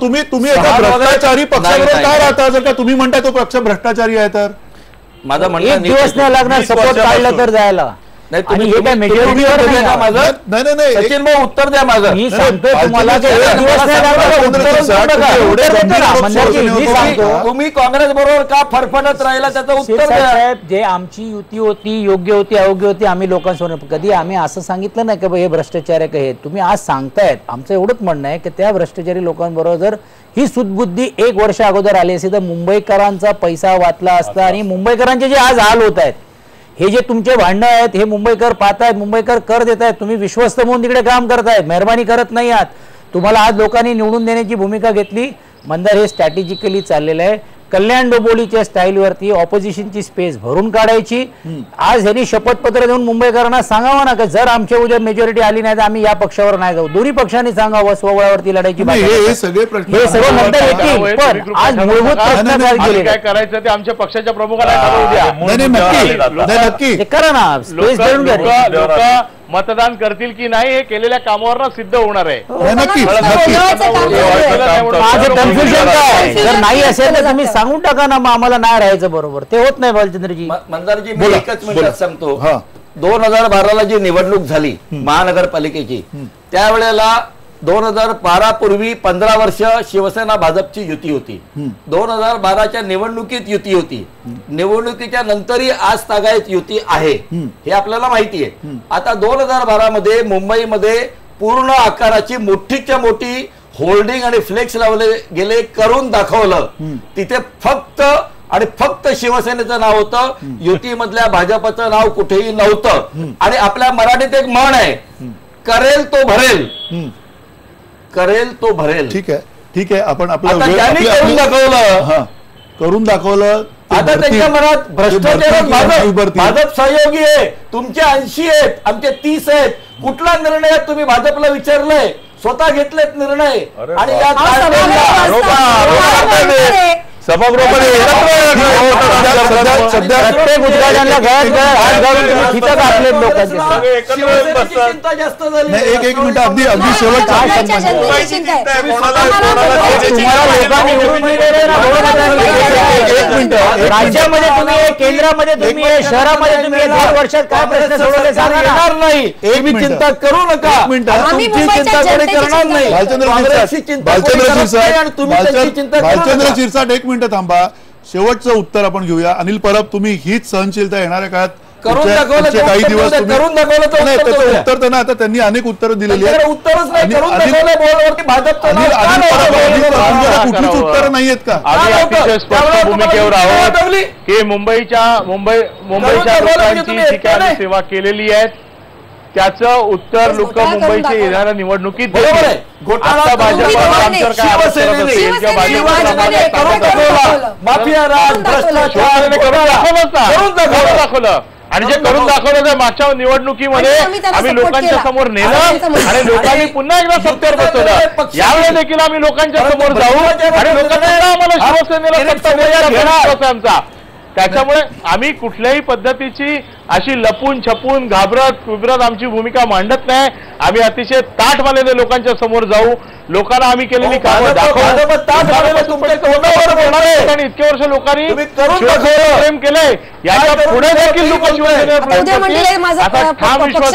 तुम्ही एका भ्रष्टाचारी पक्षाबरोबर काय राहता जर का तुम्ही म्हणताय तो पक्ष भ्रष्टाचारी आहे तर? माझा एक दिवस नाही लागणार सपोर्ट काढलं तर जायला. आणि हे काय मेजॉरिटीवर नाही का माझं? नाही सचिन भाऊ उत्तर द्या माझं. मी सांगतोय तुम्हाला की एक दिवस नाही लागणार, तुम्ही काँग्रेस बरोबर का फरफटत राहिला त्याचं उत्तर द्या. साहेब, जे आमची युती होती, योग्य होती, अयोग्य होती, आम्ही लोकांसमोर कधी आम्ही असं सांगितलं नाही की हे भ्रष्टाचार आहे. हे तुम्ही आज सांगतायत. आमचं एवढंच म्हणणं आहे की त्या भ्रष्टाचारी लोकांबरोबर जर ही सुदबुद्धी 1 वर्ष अगोदर आली असती तर मुंबईकरांचा पैसा वाचला असता. आणि मुंबईकरांचे जे आज हाल होत आहेत, हे जे तुमचे भांडणं आहेत, हे मुंबईकर पाहतायत, मुंबईकर कर देत आहेत. तुम्ही विश्वस्त म्हणून तिकडे काम करतायत, मेहरबानी करत नाही आहात. तुम्हाला आज लोकांनी निवडून देण्याची भूमिका घेतली. मंदार हे स्ट्रॅटेजिकली चाललेलं आहे. कल्याण डोंबिवलीच्या स्टाईलवरती ऑपोजिशनची स्पेस भरून काढायची. आज यांनी शपथपत्र देऊन मुंबईकरांना सांगावं ना की जर आमच्या उद्या मेजॉरिटी आली नाही तर आम्ही या पक्षावर नाही जाऊ. दोन्ही पक्षांनी सांगावं स्वबळावरती लढायची. हे सगळे प्रश्न हे सगळं म्हणता येतील, पण आज मूलभूत प्रश्न काय करायचं ते आमच्या पक्षाच्या प्रमुखांना नक्की करा ना. स्पेस भरून घ्या. मतदान करतील की नाही हे केलेल्या कामावर सिद्ध होणार आहे. माझं कन्फ्युजन काय? जर नाही असेल तर तुम्ही सांगून टाका ना, मग आम्हाला नाही राहायचं. बरोबर ते होत नाही. भालचंद्रजी मंदारजी, मी एकच मिनिटात सांगतो. 2012ला जी निवडणूक झाली महानगरपालिकेची, त्यावेळेला 2012 पूर्वी 15 वर्ष शिवसेना भाजपची युती होती. 2012च्या निवडणुकीत युती होती. निवडणुकीच्या नंतरही आज तागायत युती आहे हे आपल्याला माहिती आहे. आता 2012 मध्ये मुंबईमध्ये पूर्ण आकाराची मोठीच्या मोठी होल्डिंग आणि फ्लेक्स लावले गेले, करून दाखवलं. तिथे फक्त आणि फक्त शिवसेनेचं नाव होतं, युतीमधल्या भाजपचं नाव कुठेही नव्हतं. आणि आपल्या मराठीत एक म्हण आहे, करेल तो भरेल, करेल तो भरेल. ठीक आहे आपण आपलं करून दाखवलं. आता त्यांच्या मनात भ्रष्टाचार, भाजप सहयोगी आहे, तुमचे 80 आहेत, आमचे 30 आहेत. कुठला निर्णय तुम्ही भाजपला विचारलंय? स्वतः घेतलेत निर्णय. आणि या सभागृहामध्ये चिंता जास्त झाली. एक मिनिट अगदी शेवटचा राज्यामध्ये तुम्ही, केंद्रामध्ये तुम्ही, शहरामध्ये तुम्ही 2 वर्षात काय प्रश्न सोडवले सांगणार नाही. तुम्ही चिंता करू नका, तुमची चिंता कोणी करणार नाही. भालचंद्र शिरसाट एक मिनिट थांबा, शेवटचं उत्तर आपण घेऊया. अनिल परब, तुम्ही हीच सहनशीलता येणाऱ्या काळात करून दाखवलं, काही दिवस करून दाखवलं. त्याचं उत्तर त्यांना आता त्यांनी अनेक उत्तरं दिलेली आहेत. उत्तरच नाही, करून दाखवलं. बोर्डवरती भाजपचं कुठलीच उत्तरं नाहीयेत का? आम्ही अतिशय स्पष्ट भूमिकेवर आहोत की मुंबईच्या लोकांची जी काही सेवा केलेली आहे त्याचं उत्तर लोक मुंबईच्या येणाऱ्या निवडणुकीत घोटाळा दाखवलं. आणि जे करून दाखवलं ते मागच्या निवडणुकीमध्ये आम्ही लोकांच्या समोर नेलं आणि लोकांनी पुन्हा एकदा सत्तेवर बसवलं. यावेळी देखील आम्ही लोकांच्या समोर जाऊ आणि लोकांना आम्हाला शिवसेनेला सत्ता आमचा. त्याच्यामुळे आम्ही कुठल्याही पद्धतीची अशी लपून छपून घाबरत आमची भूमिका मांडत नाही. आम्ही अतिशय ताठमानेने लोकांच्या समोर जाऊ, लोकांना आम्ही केलेली कामं दाखवू. इतके वर्ष लोकांनी प्रेम केलंय, याच्या पुढे देखील लोक शिवसेनेवर ठाम विश्वास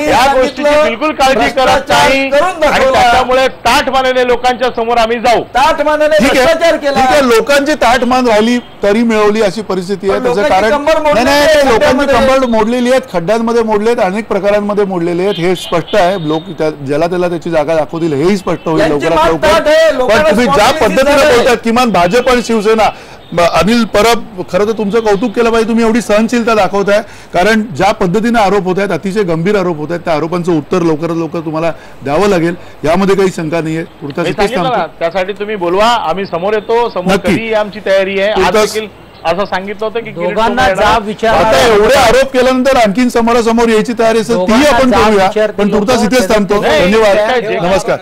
या गोष्टीची बिलकुल काळजी करत नाही. आणि त्याच्यामुळे ताठमानेने लोकांच्या समोर आम्ही जाऊ. भ्रष्टाचार केला, लोकांची ताठमान राहिली तरी मिळवली अशी परिस्थिती आहे. त्याचं कारण नाही, लोकांची कंबर मोडलेली आहेत, खड्ड्यांमध्ये मोडले आहेत, अनेक प्रकारांमध्ये मोडलेले आहेत, हे स्पष्ट आहे. लोक ज्याला त्याला त्याची जागा दाखवतील हेही स्पष्ट होईल लवकरात लवकर. पण तुम्ही ज्या पद्धतीने बोलतात, किमान भाजप आणि शिवसेना, अनिल परब, खरं तर तुमचं कौतुक केलं पाहिजे, तुम्ही एवढी सहनशीलता दाखवताय. कारण ज्या पद्धतीने आरोप होत आहेत, अतिशय गंभीर आरोप होत आहेत, त्या आरोपांचं उत्तर लवकरात लवकर तुम्हाला द्यावं लागेल, यामध्ये काही शंका नाहीये. त्यासाठी तुम्ही बोलवा, आम्ही समोर येतो. समोर कधी आमची तयारी आहे. आज देखील असं सांगितलं होतं की एवढे आरोप केल्यानंतर आणखीन समोरासमोर यायची तयारी असेल तीही आपण करूया. पण तुर्तास इथेच थांबतो. धन्यवाद, नमस्कार.